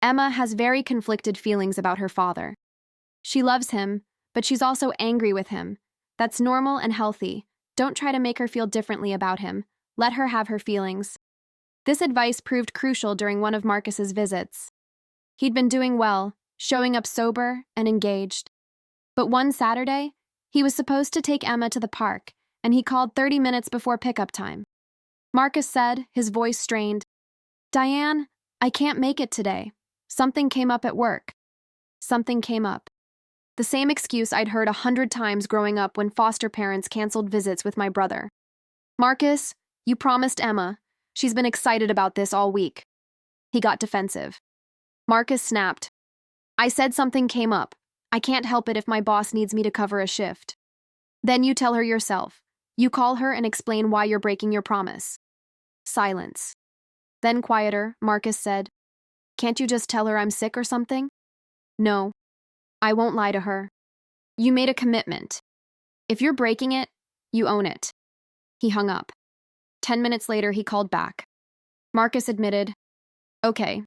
Emma has very conflicted feelings about her father. She loves him, but she's also angry with him. That's normal and healthy. Don't try to make her feel differently about him. Let her have her feelings. This advice proved crucial during one of Marcus's visits. He'd been doing well, showing up sober and engaged. But one Saturday, he was supposed to take Emma to the park, and he called 30 minutes before pickup time. Marcus said, his voice strained, "Diane, I can't make it today. Something came up at work." Something came up. The same excuse I'd heard 100 times growing up when foster parents canceled visits with my brother. "Marcus, you promised Emma. She's been excited about this all week." He got defensive. Marcus snapped. "I said something came up. I can't help it if my boss needs me to cover a shift." "Then you tell her yourself. You call her and explain why you're breaking your promise." Silence. Then quieter, Marcus said, "Can't you just tell her I'm sick or something?" "No. I won't lie to her. You made a commitment. If you're breaking it, you own it." He hung up. 10 minutes later, he called back. Marcus admitted, "Okay,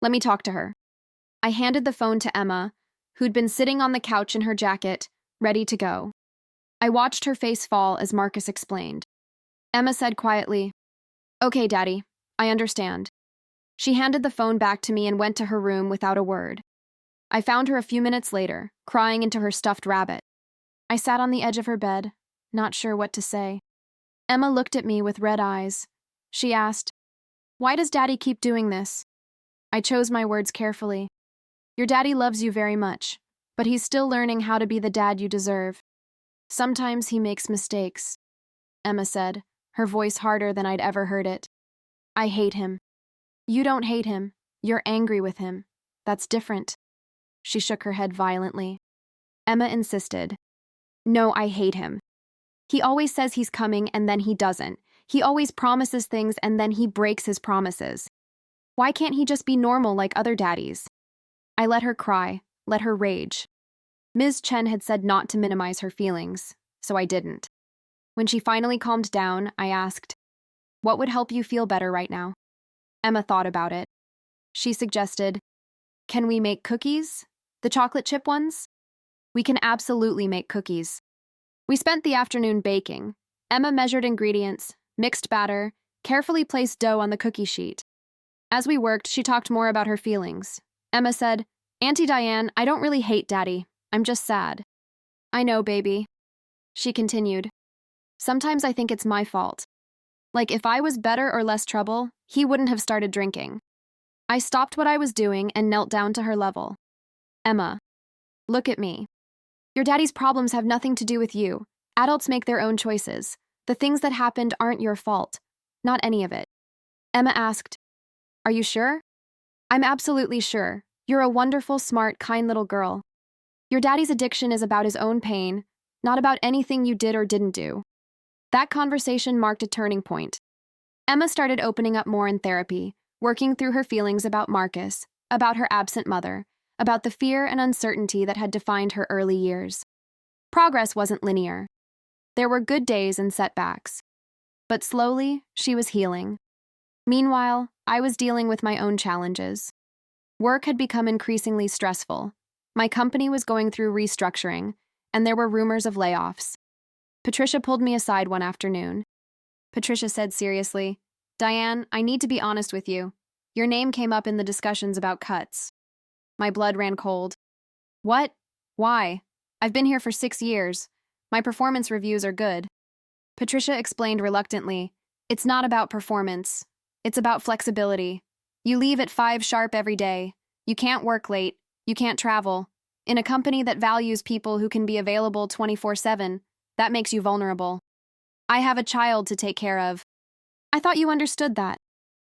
let me talk to her." I handed the phone to Emma, who'd been sitting on the couch in her jacket, ready to go. I watched her face fall as Marcus explained. Emma said quietly, "Okay, Daddy, I understand." She handed the phone back to me and went to her room without a word. I found her a few minutes later, crying into her stuffed rabbit. I sat on the edge of her bed, not sure what to say. Emma looked at me with red eyes. She asked, "Why does Daddy keep doing this?" I chose my words carefully. "Your daddy loves you very much, but he's still learning how to be the dad you deserve. Sometimes he makes mistakes," Emma said, her voice harder than I'd ever heard it. "I hate him." "You don't hate him. You're angry with him. That's different." She shook her head violently. Emma insisted. "No, I hate him. He always says he's coming and then he doesn't. He always promises things and then he breaks his promises. Why can't he just be normal like other daddies?" I let her cry, let her rage. Ms. Chen had said not to minimize her feelings, so I didn't. When she finally calmed down, I asked, "What would help you feel better right now?" Emma thought about it. She suggested, "Can we make cookies? The chocolate chip ones?" "We can absolutely make cookies." We spent the afternoon baking. Emma measured ingredients, mixed batter, carefully placed dough on the cookie sheet. As we worked, she talked more about her feelings. Emma said, "Auntie Diane, I don't really hate Daddy. I'm just sad." "I know, baby." She continued, "Sometimes I think it's my fault. Like if I was better or less trouble, he wouldn't have started drinking." I stopped what I was doing and knelt down to her level. "Emma, look at me. Your daddy's problems have nothing to do with you. Adults make their own choices. The things that happened aren't your fault. Not any of it." Emma asked, "Are you sure?" "I'm absolutely sure. You're a wonderful, smart, kind little girl. Your daddy's addiction is about his own pain, not about anything you did or didn't do." That conversation marked a turning point. Emma started opening up more in therapy, working through her feelings about Marcus, about her absent mother, about the fear and uncertainty that had defined her early years. Progress wasn't linear. There were good days and setbacks. But slowly, she was healing. Meanwhile, I was dealing with my own challenges. Work had become increasingly stressful. My company was going through restructuring, and there were rumors of layoffs. Patricia pulled me aside one afternoon. Patricia said seriously, "Diane, I need to be honest with you. Your name came up in the discussions about cuts." My blood ran cold. "What? Why? I've been here for 6 years. My performance reviews are good." Patricia explained reluctantly, "It's not about performance. It's about flexibility. You leave at 5 sharp every day. You can't work late. You can't travel. In a company that values people who can be available 24/7, that makes you vulnerable. I have a child to take care of." "I thought you understood that,"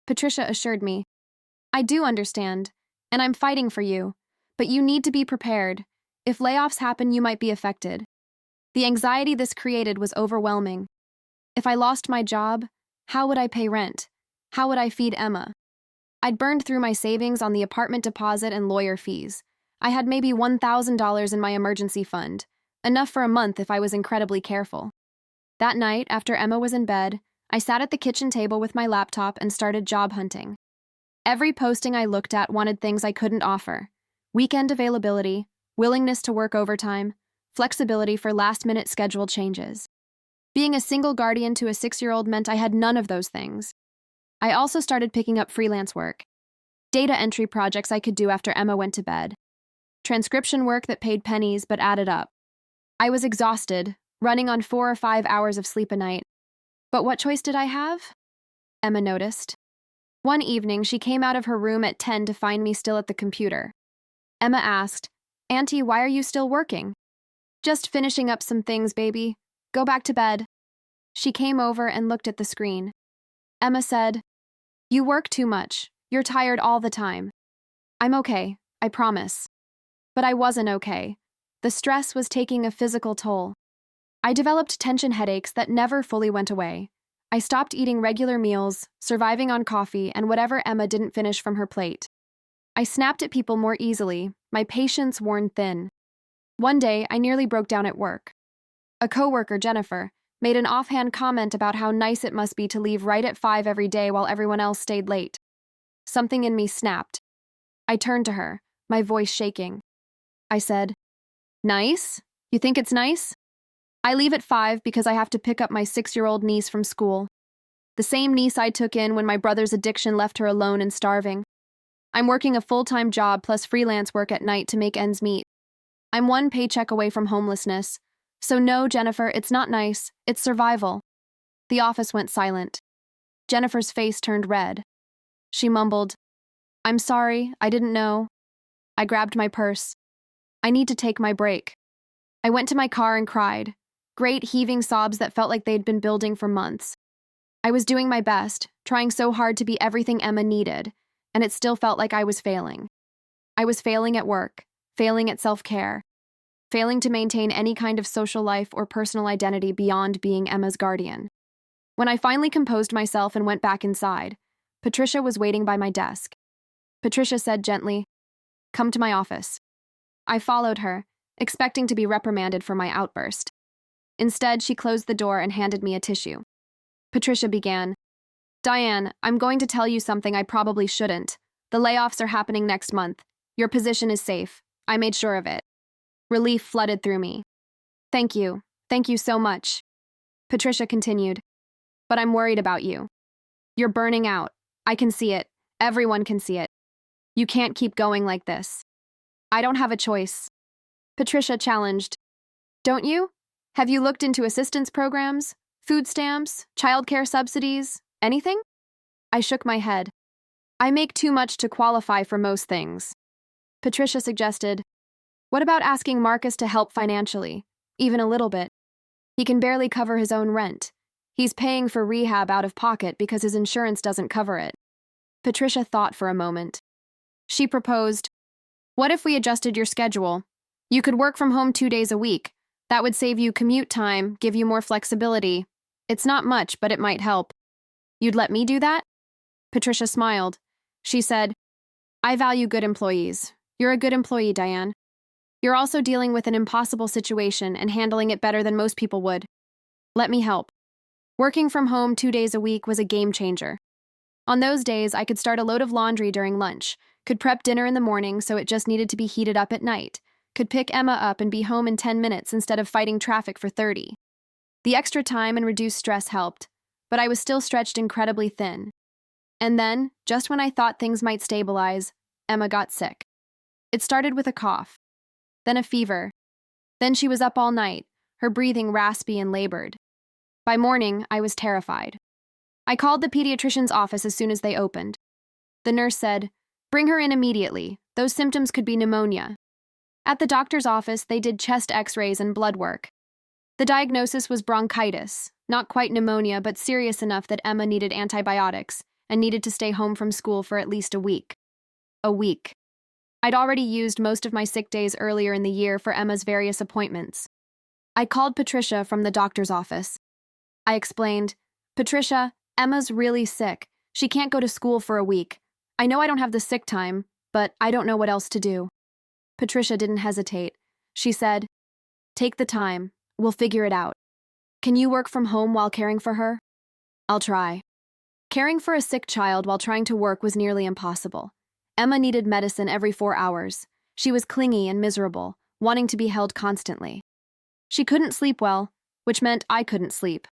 Patricia assured me. "I do understand, and I'm fighting for you, but you need to be prepared. If layoffs happen, you might be affected." The anxiety this created was overwhelming. If I lost my job, how would I pay rent? How would I feed Emma? I'd burned through my savings on the apartment deposit and lawyer fees. I had maybe $1,000 in my emergency fund, enough for a month if I was incredibly careful. That night, after Emma was in bed, I sat at the kitchen table with my laptop and started job hunting. Every posting I looked at wanted things I couldn't offer: weekend availability, willingness to work overtime, flexibility for last-minute schedule changes. Being a single guardian to a 6-year-old meant I had none of those things. I also started picking up freelance work. Data entry projects I could do after Emma went to bed. Transcription work that paid pennies but added up. I was exhausted, running on 4 or 5 hours of sleep a night. But what choice did I have? Emma noticed. One evening, she came out of her room at 10 to find me still at the computer. Emma asked, "Auntie, why are you still working?" "Just finishing up some things, baby. Go back to bed." She came over and looked at the screen. Emma said, "You work too much. You're tired all the time." "I'm okay, I promise." But I wasn't okay. The stress was taking a physical toll. I developed tension headaches that never fully went away. I stopped eating regular meals, surviving on coffee and whatever Emma didn't finish from her plate. I snapped at people more easily, my patience worn thin. One day, I nearly broke down at work. A coworker, Jennifer, made an offhand comment about how nice it must be to leave right at 5 every day while everyone else stayed late. Something in me snapped. I turned to her, my voice shaking. I said, "Nice? You think it's nice? I leave at 5 because I have to pick up my 6-year-old niece from school. The same niece I took in when my brother's addiction left her alone and starving. I'm working a full-time job plus freelance work at night to make ends meet. I'm one paycheck away from homelessness. So no, Jennifer, it's not nice. It's survival." The office went silent. Jennifer's face turned red. She mumbled, "I'm sorry, I didn't know." I grabbed my purse. I need to take my break. I went to my car and cried. Great heaving sobs that felt like they'd been building for months. I was doing my best, trying so hard to be everything Emma needed, and it still felt like I was failing. I was failing at work, failing at self-care, failing to maintain any kind of social life or personal identity beyond being Emma's guardian. When I finally composed myself and went back inside, Patricia was waiting by my desk. Patricia said gently, "Come to my office." I followed her, expecting to be reprimanded for my outburst. Instead, she closed the door and handed me a tissue. Patricia began, "Diane, I'm going to tell you something I probably shouldn't. The layoffs are happening next month. Your position is safe. I made sure of it." Relief flooded through me. Thank you. Thank you so much." Patricia continued, "But I'm worried about you. You're burning out. I can see it. Everyone can see it. You can't keep going like this." "I don't have a choice." Patricia challenged, "Don't you? Have you looked into assistance programs, food stamps, childcare subsidies, anything?" I shook my head. "I make too much to qualify for most things." Patricia suggested, "What about asking Marcus to help financially, even a little bit? He can barely cover his own rent. He's paying for rehab out of pocket because his insurance doesn't cover it." Patricia thought for a moment. She proposed, "What if we adjusted your schedule? You could work from home 2 days a week. That would save you commute time, give you more flexibility. It's not much, but it might help." "You'd let me do that?" Patricia smiled. She said, "I value good employees. You're a good employee, Diane. You're also dealing with an impossible situation and handling it better than most people would. Let me help." Working from home 2 days a week was a game changer. On those days, I could start a load of laundry during lunch, could prep dinner in the morning so it just needed to be heated up at night, could pick Emma up and be home in 10 minutes instead of fighting traffic for 30. The extra time and reduced stress helped, but I was still stretched incredibly thin. And then, just when I thought things might stabilize, Emma got sick. It started with a cough, then a fever. Then she was up all night, her breathing raspy and labored. By morning, I was terrified. I called the pediatrician's office as soon as they opened. The nurse said, "Bring her in immediately. Those symptoms could be pneumonia." At the doctor's office, they did chest x-rays and blood work. The diagnosis was bronchitis, not quite pneumonia, but serious enough that Emma needed antibiotics and needed to stay home from school for at least a week. A week. I'd already used most of my sick days earlier in the year for Emma's various appointments. I called Patricia from the doctor's office. I explained, "Patricia, Emma's really sick. She can't go to school for a week. I know I don't have the sick time, but I don't know what else to do. Patricia didn't hesitate. She said, "Take the time. We'll figure it out. Can you work from home while caring for her?" "I'll try." Caring for a sick child while trying to work was nearly impossible. Emma needed medicine every 4 hours. She was clingy and miserable, wanting to be held constantly. She couldn't sleep well, which meant I couldn't sleep.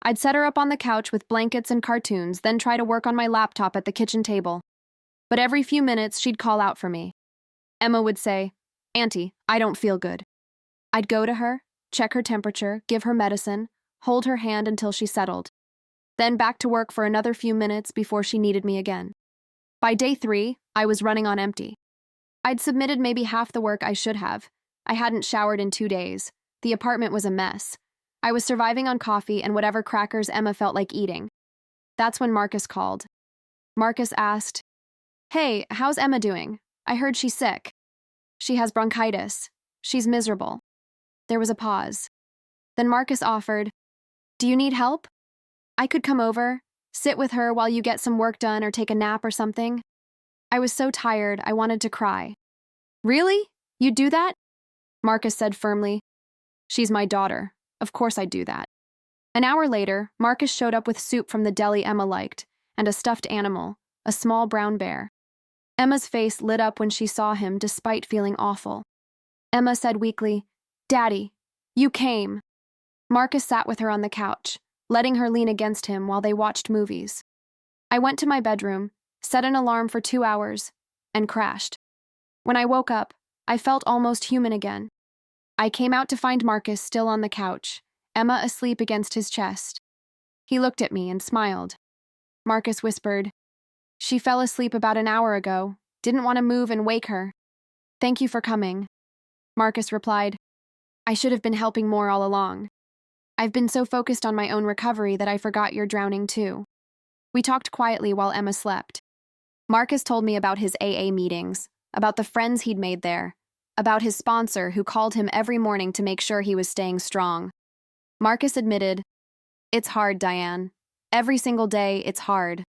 I'd set her up on the couch with blankets and cartoons, then try to work on my laptop at the kitchen table. But every few minutes, she'd call out for me. Emma would say, "Auntie, I don't feel good." I'd go to her, check her temperature, give her medicine, hold her hand until she settled. Then back to work for another few minutes before she needed me again. By day 3, I was running on empty. I'd submitted maybe half the work I should have. I hadn't showered in 2 days. The apartment was a mess. I was surviving on coffee and whatever crackers Emma felt like eating. That's when Marcus called. Marcus asked, "Hey, how's Emma doing? I heard she's sick." "She has bronchitis. She's miserable." There was a pause. Then Marcus offered, "Do you need help? I could come over, sit with her while you get some work done or take a nap or something." I was so tired, I wanted to cry. "Really? You'd do that?" Marcus said firmly. "She's my daughter. Of course I'd do that." An hour later, Marcus showed up with soup from the deli Emma liked, and a stuffed animal, a small brown bear. Emma's face lit up when she saw him despite feeling awful. Emma said weakly, "Daddy, you came." Marcus sat with her on the couch, letting her lean against him while they watched movies. I went to my bedroom, set an alarm for 2 hours, and crashed. When I woke up, I felt almost human again. I came out to find Marcus still on the couch, Emma asleep against his chest. He looked at me and smiled. Marcus whispered, "She fell asleep about an hour ago. Didn't want to move and wake her." "Thank you for coming." Marcus replied, "I should have been helping more all along. I've been so focused on my own recovery that I forgot you're drowning too." We talked quietly while Emma slept. Marcus told me about his AA meetings, about the friends he'd made there, about his sponsor who called him every morning to make sure he was staying strong. Marcus admitted, "It's hard, Diane. Every single day, it's hard.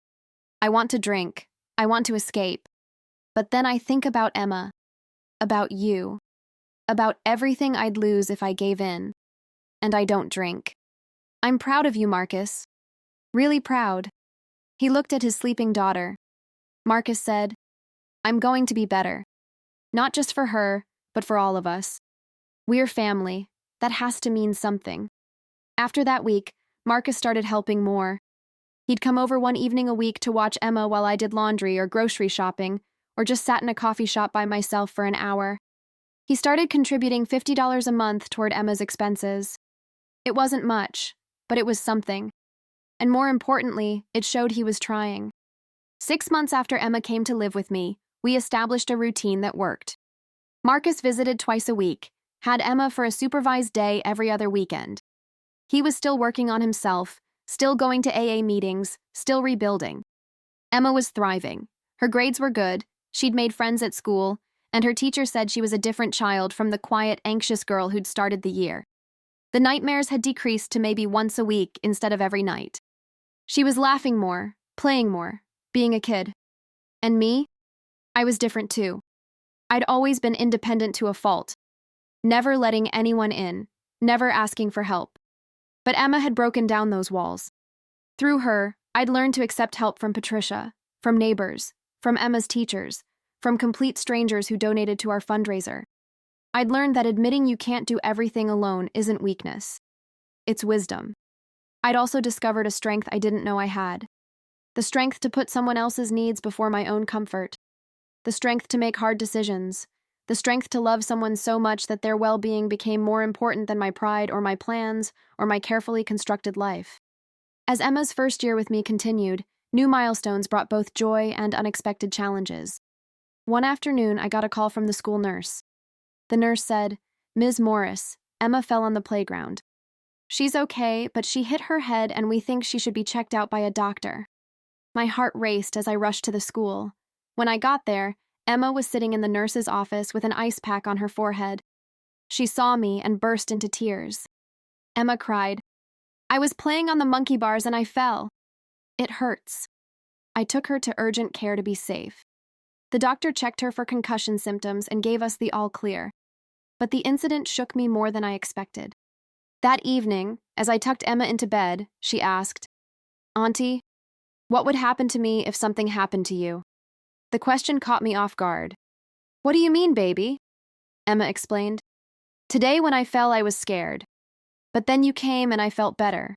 I want to drink. I want to escape. But then I think about Emma, about you, about everything I'd lose if I gave in. And I don't drink. I'm proud of you, Marcus. Really proud." He looked at his sleeping daughter. Marcus said, "I'm going to be better. Not just for her, but for all of us. We're family. That has to mean something." After that week, Marcus started helping more. He'd come over one evening a week to watch Emma while I did laundry or grocery shopping, or just sat in a coffee shop by myself for an hour. He started contributing $50 a month toward Emma's expenses. It wasn't much, but it was something. And more importantly, it showed he was trying. 6 months after Emma came to live with me, we established a routine that worked. Marcus visited twice a week, had Emma for a supervised day every other weekend. He was still working on himself, still going to AA meetings, still rebuilding. Emma was thriving. Her grades were good, she'd made friends at school, and her teacher said she was a different child from the quiet, anxious girl who'd started the year. The nightmares had decreased to maybe once a week instead of every night. She was laughing more, playing more, being a kid. And me? I was different too. I'd always been independent to a fault, never letting anyone in, never asking for help. But Emma had broken down those walls. Through her, I'd learned to accept help from Patricia, from neighbors, from Emma's teachers, from complete strangers who donated to our fundraiser. I'd learned that admitting you can't do everything alone isn't weakness. It's wisdom. I'd also discovered a strength I didn't know I had. The strength to put someone else's needs before my own comfort. The strength to make hard decisions. The strength to love someone so much that their well-being became more important than my pride or my plans or my carefully constructed life. As Emma's first year with me continued, new milestones brought both joy and unexpected challenges. One afternoon, I got a call from the school nurse. The nurse said, "Ms. Morris, Emma fell on the playground. She's okay, but she hit her head and we think she should be checked out by a doctor." My heart raced as I rushed to the school. When I got there, Emma was sitting in the nurse's office with an ice pack on her forehead. She saw me and burst into tears. Emma cried, "I was playing on the monkey bars and I fell. It hurts." I took her to urgent care to be safe. The doctor checked her for concussion symptoms and gave us the all clear. But the incident shook me more than I expected. That evening, as I tucked Emma into bed, she asked, "Auntie, what would happen to me if something happened to you?" The question caught me off guard. "What do you mean, baby?" Emma explained. "Today when I fell, I was scared. But then you came and I felt better.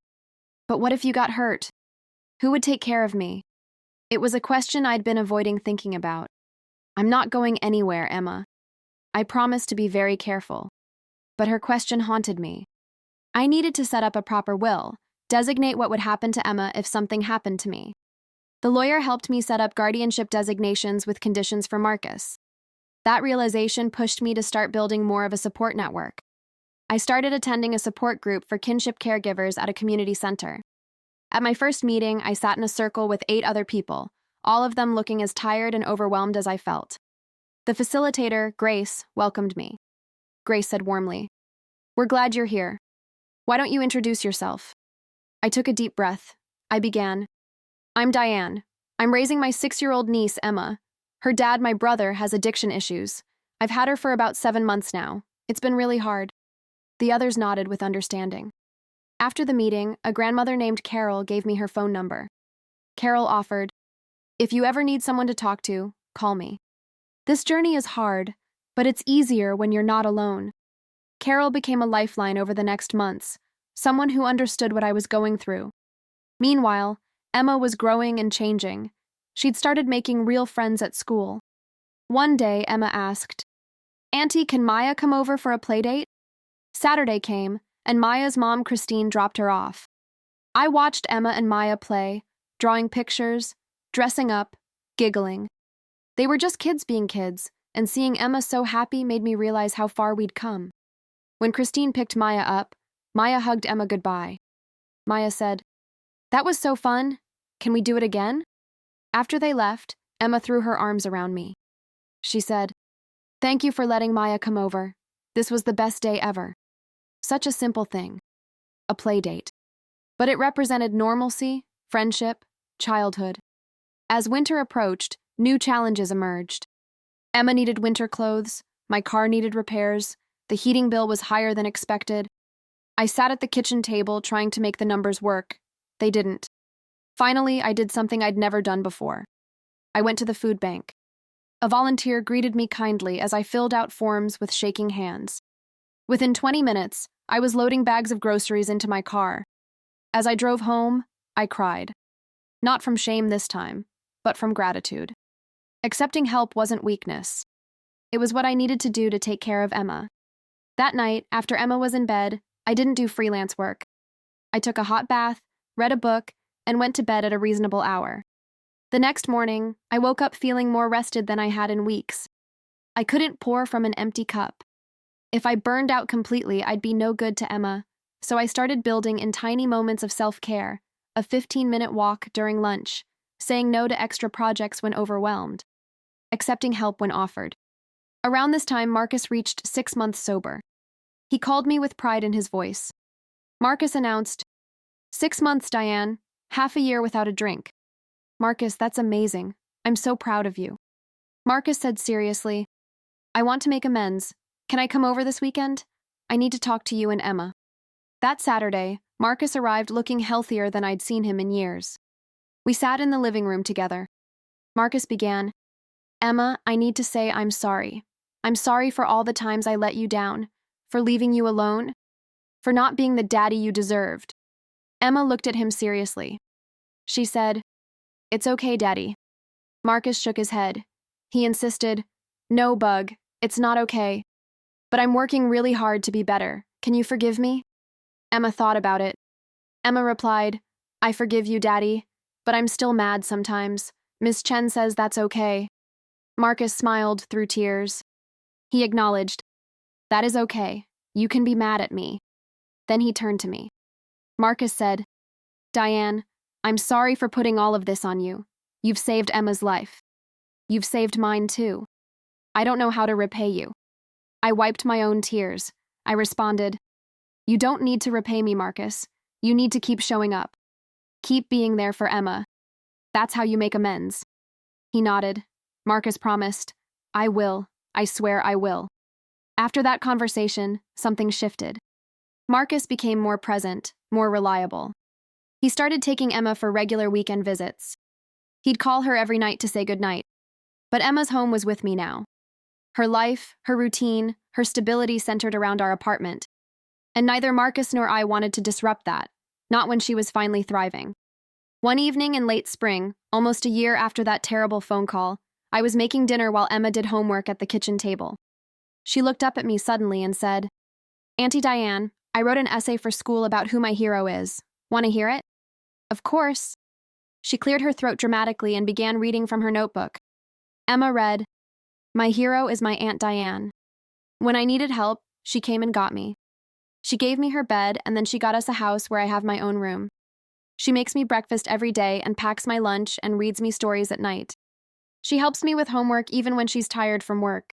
But what if you got hurt? Who would take care of me?" It was a question I'd been avoiding thinking about. "I'm not going anywhere, Emma. I promised to be very careful." But her question haunted me. I needed to set up a proper will, designate what would happen to Emma if something happened to me. The lawyer helped me set up guardianship designations with conditions for Marcus. That realization pushed me to start building more of a support network. I started attending a support group for kinship caregivers at a community center. At my first meeting, I sat in a circle with 8 other people, all of them looking as tired and overwhelmed as I felt. The facilitator, Grace, welcomed me. Grace said warmly, "We're glad you're here. Why don't you introduce yourself?" I took a deep breath. I began. "I'm Diane. I'm raising my 6-year-old niece, Emma. Her dad, my brother, has addiction issues. I've had her for about 7 months now. It's been really hard." The others nodded with understanding. After the meeting, a grandmother named Carol gave me her phone number. Carol offered, "If you ever need someone to talk to, call me." This journey is hard, but it's easier when you're not alone. Carol became a lifeline over the next months, someone who understood what I was going through. Meanwhile, Emma was growing and changing. She'd started making real friends at school. One day, Emma asked, "Auntie, can Maya come over for a playdate?" Saturday came, and Maya's mom, Christine, dropped her off. I watched Emma and Maya play, drawing pictures, dressing up, giggling. They were just kids being kids, and seeing Emma so happy made me realize how far we'd come. When Christine picked Maya up, Maya hugged Emma goodbye. Maya said, "That was so fun. Can we do it again?" After they left, Emma threw her arms around me. She said, "Thank you for letting Maya come over. This was the best day ever." Such a simple thing. A play date. But it represented normalcy, friendship, childhood. As winter approached, new challenges emerged. Emma needed winter clothes, my car needed repairs, the heating bill was higher than expected. I sat at the kitchen table trying to make the numbers work. They didn't. Finally, I did something I'd never done before. I went to the food bank. A volunteer greeted me kindly as I filled out forms with shaking hands. Within 20 minutes, I was loading bags of groceries into my car. As I drove home, I cried. Not from shame this time, but from gratitude. Accepting help wasn't weakness. It was what I needed to do to take care of Emma. That night, after Emma was in bed, I didn't do freelance work. I took a hot bath, read a book, and went to bed at a reasonable hour. The next morning, I woke up feeling more rested than I had in weeks. I couldn't pour from an empty cup. If I burned out completely, I'd be no good to Emma, so I started building in tiny moments of self-care, a 15-minute walk during lunch, saying no to extra projects when overwhelmed, accepting help when offered. Around this time, Marcus reached 6 months sober. He called me with pride in his voice. Marcus announced, "6 months, Diane, half a year without a drink." "Marcus, that's amazing. I'm so proud of you." Marcus said seriously, "I want to make amends. Can I come over this weekend? I need to talk to you and Emma." That Saturday, Marcus arrived looking healthier than I'd seen him in years. We sat in the living room together. Marcus began, "Emma, I need to say I'm sorry. I'm sorry for all the times I let you down, for leaving you alone, for not being the daddy you deserved." Emma looked at him seriously. She said, "It's okay, Daddy." Marcus shook his head. He insisted, "No, Bug, it's not okay. But I'm working really hard to be better. Can you forgive me?" Emma thought about it. Emma replied, "I forgive you, Daddy, but I'm still mad sometimes. Miss Chen says that's okay." Marcus smiled through tears. He acknowledged, "That is okay. You can be mad at me." Then he turned to me. Marcus said, "Diane, I'm sorry for putting all of this on you. You've saved Emma's life. You've saved mine too. I don't know how to repay you." I wiped my own tears. I responded, "You don't need to repay me, Marcus. You need to keep showing up. Keep being there for Emma." That's how you make amends. He nodded. Marcus promised, I will. I swear I will. After that conversation, something shifted. Marcus became more present, more reliable. He started taking Emma for regular weekend visits. He'd call her every night to say goodnight. But Emma's home was with me now. Her life, her routine, her stability centered around our apartment. And neither Marcus nor I wanted to disrupt that, not when she was finally thriving. One evening in late spring, almost a year after that terrible phone call, I was making dinner while Emma did homework at the kitchen table. She looked up at me suddenly and said, Auntie Diane, I wrote an essay for school about who my hero is. Want to hear it? Of course. She cleared her throat dramatically and began reading from her notebook. Emma read, My hero is my Aunt Diane. When I needed help, she came and got me. She gave me her bed and then she got us a house where I have my own room. She makes me breakfast every day and packs my lunch and reads me stories at night. She helps me with homework even when she's tired from work.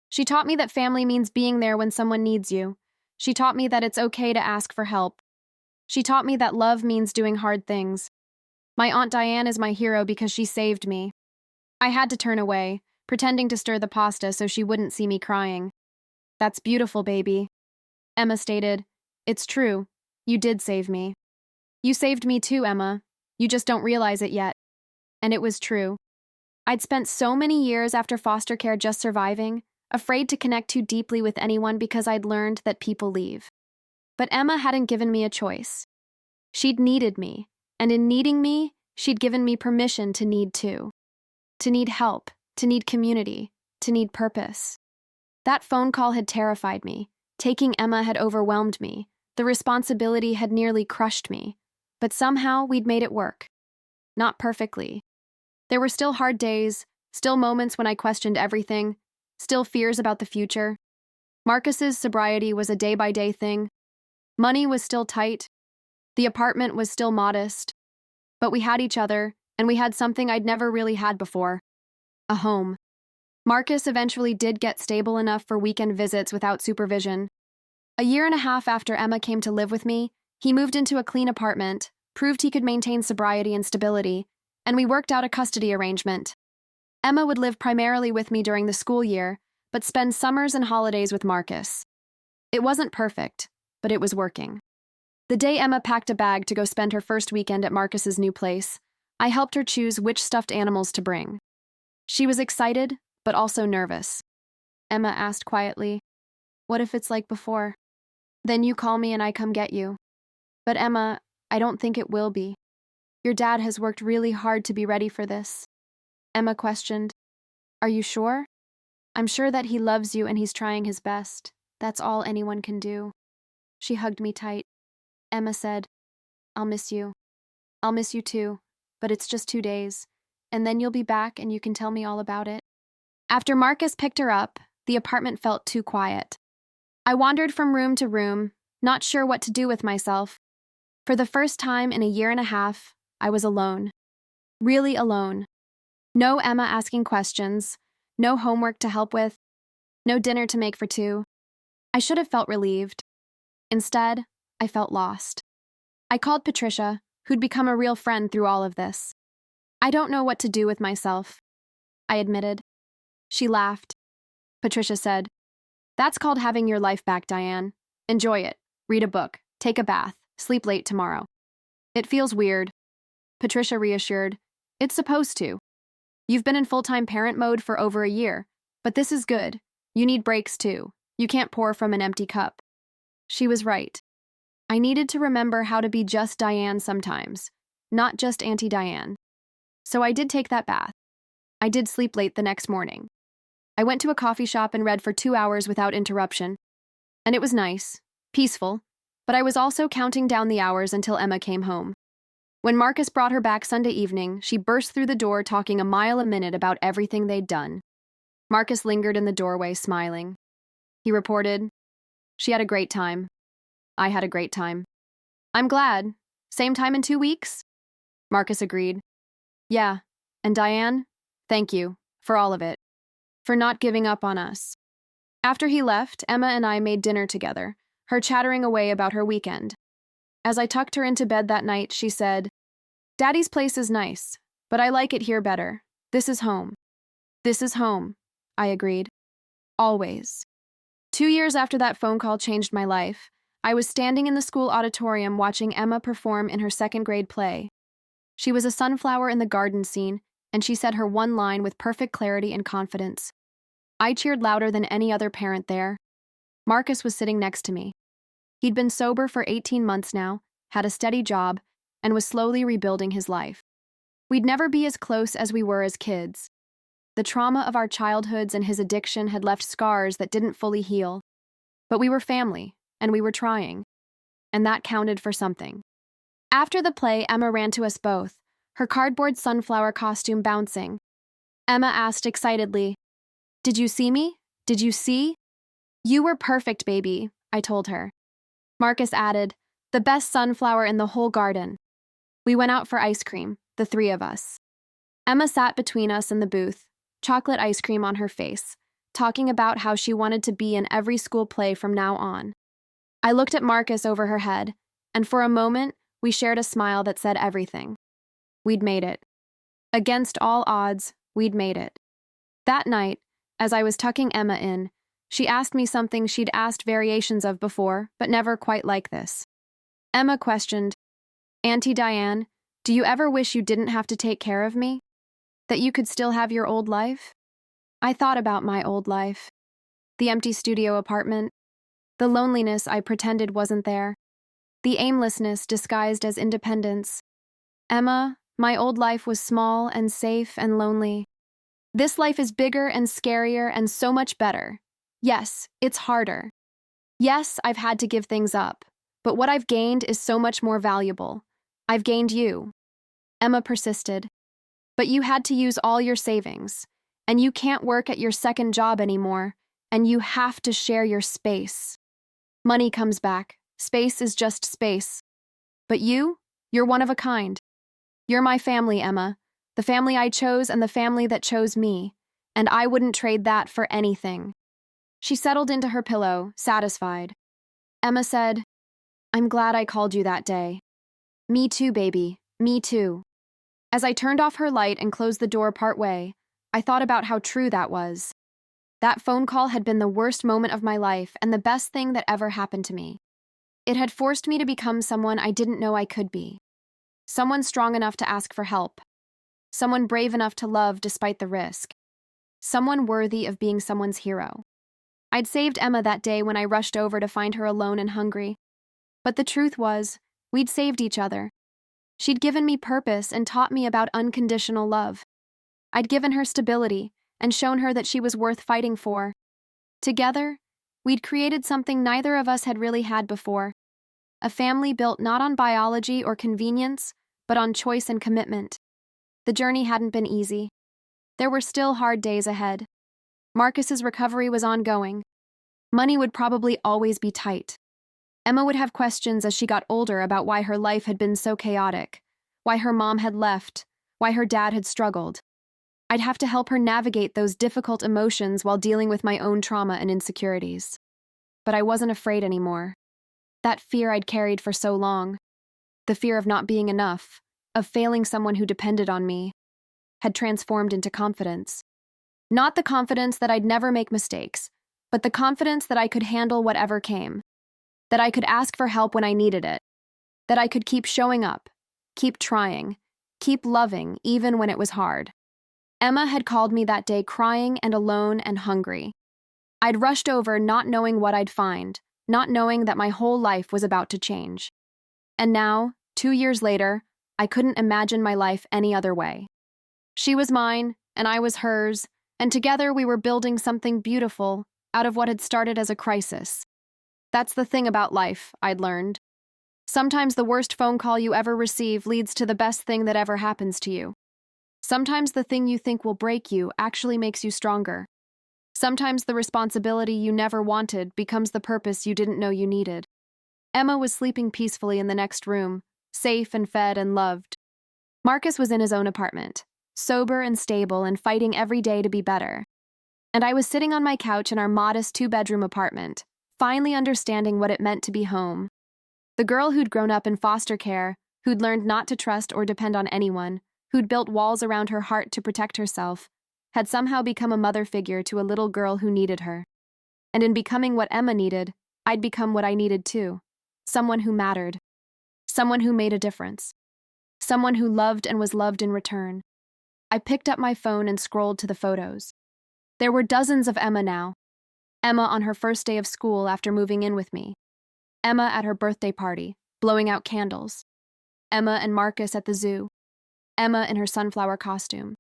She taught me that family means being there when someone needs you. She taught me that it's okay to ask for help. She taught me that love means doing hard things. My Aunt Diane is my hero because she saved me. I had to turn away, pretending to stir the pasta so she wouldn't see me crying. That's beautiful, baby. Emma stated, It's true. You did save me. You saved me too, Emma. You just don't realize it yet. And it was true. I'd spent so many years after foster care just surviving, afraid to connect too deeply with anyone because I'd learned that people leave. But Emma hadn't given me a choice. She'd needed me, and in needing me, she'd given me permission to need too. To need help, to need community, to need purpose. That phone call had terrified me. Taking Emma had overwhelmed me. The responsibility had nearly crushed me. But somehow we'd made it work. Not perfectly. There were still hard days, still moments when I questioned everything, still fears about the future. Marcus's sobriety was a day-by-day thing. Money was still tight. The apartment was still modest. But we had each other, and we had something I'd never really had before. A home. Marcus eventually did get stable enough for weekend visits without supervision. A year and a half after Emma came to live with me, he moved into a clean apartment, proved he could maintain sobriety and stability, and we worked out a custody arrangement. Emma would live primarily with me during the school year, but spend summers and holidays with Marcus. It wasn't perfect, but it was working. The day Emma packed a bag to go spend her first weekend at Marcus's new place, I helped her choose which stuffed animals to bring. She was excited, but also nervous. Emma asked quietly, What if it's like before? Then you call me and I come get you. But Emma, I don't think it will be. Your dad has worked really hard to be ready for this. Emma questioned, Are you sure? I'm sure that he loves you and he's trying his best. That's all anyone can do. She hugged me tight. Emma said, I'll miss you. I'll miss you too, but it's just 2 days, and then you'll be back and you can tell me all about it. After Marcus picked her up, the apartment felt too quiet. I wandered from room to room, not sure what to do with myself. For the first time in a year and a half, I was alone. Really alone. No Emma asking questions, no homework to help with, no dinner to make for two. I should have felt relieved. Instead, I felt lost. I called Patricia, who'd become a real friend through all of this. I don't know what to do with myself, I admitted. She laughed. Patricia said, That's called having your life back, Diane. Enjoy it. Read a book. Take a bath. Sleep late tomorrow. It feels weird. Patricia reassured, It's supposed to. You've been in full-time parent mode for over a year, but this is good. You need breaks too. You can't pour from an empty cup. She was right. I needed to remember how to be just Diane sometimes, not just Auntie Diane. So I did take that bath. I did sleep late the next morning. I went to a coffee shop and read for 2 hours without interruption. And it was nice, peaceful, but I was also counting down the hours until Emma came home. When Marcus brought her back Sunday evening, she burst through the door talking a mile a minute about everything they'd done. Marcus lingered in the doorway, smiling. He reported, She had a great time. I had a great time. I'm glad. Same time in 2 weeks? Marcus agreed. Yeah, and Diane, thank you, for all of it. For not giving up on us. After he left, Emma and I made dinner together, her chattering away about her weekend. As I tucked her into bed that night, she said, Daddy's place is nice, But I like it here better. This is home. This is home, I agreed. Always. 2 years after that phone call changed my life, I was standing in the school auditorium watching Emma perform in her second-grade play. She was a sunflower in the garden scene, and she said her one line with perfect clarity and confidence. I cheered louder than any other parent there. Marcus was sitting next to me. He'd been sober for 18 months now, had a steady job, and was slowly rebuilding his life. We'd never be as close as we were as kids. The trauma of our childhoods and his addiction had left scars that didn't fully heal. But we were family, and we were trying. And that counted for something. After the play, Emma ran to us both, her cardboard sunflower costume bouncing. Emma asked excitedly, "Did you see me? Did you see?" "You were perfect, baby," I told her. Marcus added, "The best sunflower in the whole garden." We went out for ice cream, the three of us. Emma sat between us in the booth, chocolate ice cream on her face, talking about how she wanted to be in every school play from now on. I looked at Marcus over her head, and for a moment, we shared a smile that said everything. We'd made it. Against all odds, we'd made it. That night, as I was tucking Emma in, she asked me something she'd asked variations of before, but never quite like this. Emma questioned, "Auntie Diane, do you ever wish you didn't have to take care of me? That you could still have your old life?" I thought about my old life. The empty studio apartment. The loneliness I pretended wasn't there. The aimlessness disguised as independence. Emma, my old life was small and safe and lonely. This life is bigger and scarier and so much better. Yes, it's harder. Yes, I've had to give things up, but what I've gained is so much more valuable. I've gained you. Emma persisted. But you had to use all your savings, and you can't work at your second job anymore, and you have to share your space. Money comes back. Space is just space. But you're one of a kind. You're my family, Emma, the family I chose and the family that chose me, and I wouldn't trade that for anything. She settled into her pillow, satisfied. Emma said, "I'm glad I called you that day." "Me too, baby. Me too." As I turned off her light and closed the door partway, I thought about how true that was. That phone call had been the worst moment of my life and the best thing that ever happened to me. It had forced me to become someone I didn't know I could be. Someone strong enough to ask for help. Someone brave enough to love despite the risk. Someone worthy of being someone's hero. I'd saved Emma that day when I rushed over to find her alone and hungry. But the truth was, we'd saved each other. She'd given me purpose and taught me about unconditional love. I'd given her stability and shown her that she was worth fighting for. Together, we'd created something neither of us had really had before. A family built not on biology or convenience, but on choice and commitment. The journey hadn't been easy. There were still hard days ahead. Marcus's recovery was ongoing. Money would probably always be tight. Emma would have questions as she got older about why her life had been so chaotic, why her mom had left, why her dad had struggled. I'd have to help her navigate those difficult emotions while dealing with my own trauma and insecurities. But I wasn't afraid anymore. That fear I'd carried for so long, the fear of not being enough, of failing someone who depended on me, had transformed into confidence. Not the confidence that I'd never make mistakes, but the confidence that I could handle whatever came, that I could ask for help when I needed it, that I could keep showing up, keep trying, keep loving even when it was hard. Emma had called me that day crying and alone and hungry. I'd rushed over not knowing what I'd find, not knowing that my whole life was about to change. And now, 2 years later, I couldn't imagine my life any other way. She was mine, and I was hers, and together we were building something beautiful out of what had started as a crisis. That's the thing about life, I'd learned. Sometimes the worst phone call you ever receive leads to the best thing that ever happens to you. Sometimes the thing you think will break you actually makes you stronger. Sometimes the responsibility you never wanted becomes the purpose you didn't know you needed. Emma was sleeping peacefully in the next room, safe and fed and loved. Marcus was in his own apartment, sober and stable and fighting every day to be better. And I was sitting on my couch in our modest 2-bedroom apartment, finally understanding what it meant to be home. The girl who'd grown up in foster care, who'd learned not to trust or depend on anyone, who'd built walls around her heart to protect herself, had somehow become a mother figure to a little girl who needed her. And in becoming what Emma needed, I'd become what I needed too. Someone who mattered. Someone who made a difference. Someone who loved and was loved in return. I picked up my phone and scrolled to the photos. There were dozens of Emma now. Emma on her first day of school after moving in with me. Emma at her birthday party, blowing out candles. Emma and Marcus at the zoo. Emma in her sunflower costume.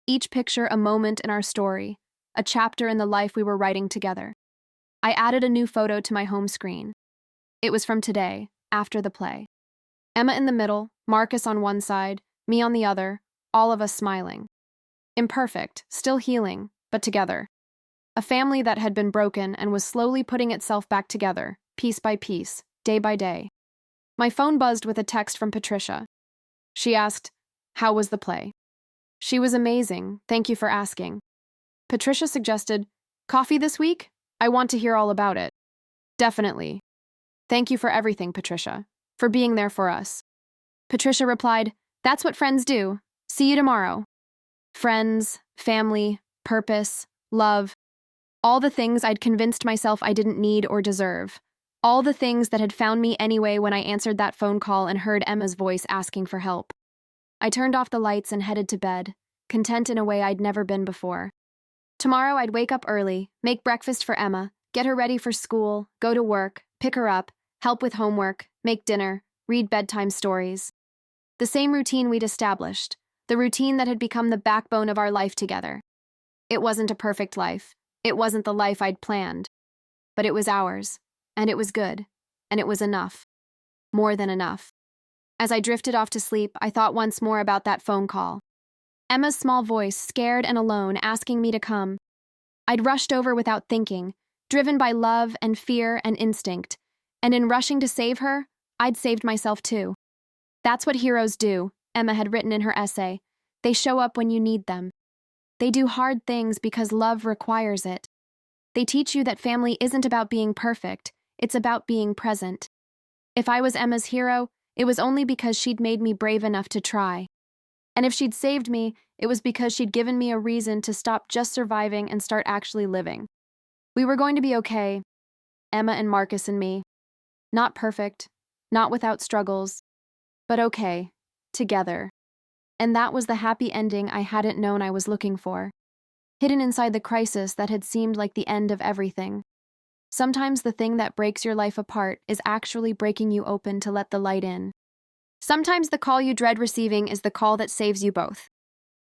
Each picture a moment in our story, a chapter in the life we were writing together. I added a new photo to my home screen. It was from today, after the play. Emma in the middle, Marcus on one side, me on the other, all of us smiling. Imperfect, still healing, but together. A family that had been broken and was slowly putting itself back together, piece by piece, day by day. My phone buzzed with a text from Patricia. She asked, "How was the play?" She was amazing, thank you for asking. Patricia suggested, "Coffee this week? I want to hear all about it." Definitely. Thank you for everything, Patricia, for being there for us. Patricia replied, "That's what friends do. See you tomorrow." Friends, family, purpose, love. All the things I'd convinced myself I didn't need or deserve. All the things that had found me anyway when I answered that phone call and heard Emma's voice asking for help. I turned off the lights and headed to bed, content in a way I'd never been before. Tomorrow I'd wake up early, make breakfast for Emma, get her ready for school, go to work, pick her up, help with homework, make dinner, read bedtime stories. The same routine we'd established, the routine that had become the backbone of our life together. It wasn't a perfect life. It wasn't the life I'd planned. But it was ours, and it was good, and it was enough. More than enough. As I drifted off to sleep, I thought once more about that phone call. Emma's small voice, scared and alone, asking me to come. I'd rushed over without thinking, driven by love and fear and instinct, and in rushing to save her, I'd saved myself too. That's what heroes do, Emma had written in her essay. They show up when you need them. They do hard things because love requires it. They teach you that family isn't about being perfect, it's about being present. If I was Emma's hero, it was only because she'd made me brave enough to try. And if she'd saved me, it was because she'd given me a reason to stop just surviving and start actually living. We were going to be okay, Emma and Marcus and me. Not perfect, not without struggles, but okay, together. And that was the happy ending I hadn't known I was looking for, hidden inside the crisis that had seemed like the end of everything. Sometimes the thing that breaks your life apart is actually breaking you open to let the light in. Sometimes the call you dread receiving is the call that saves you both.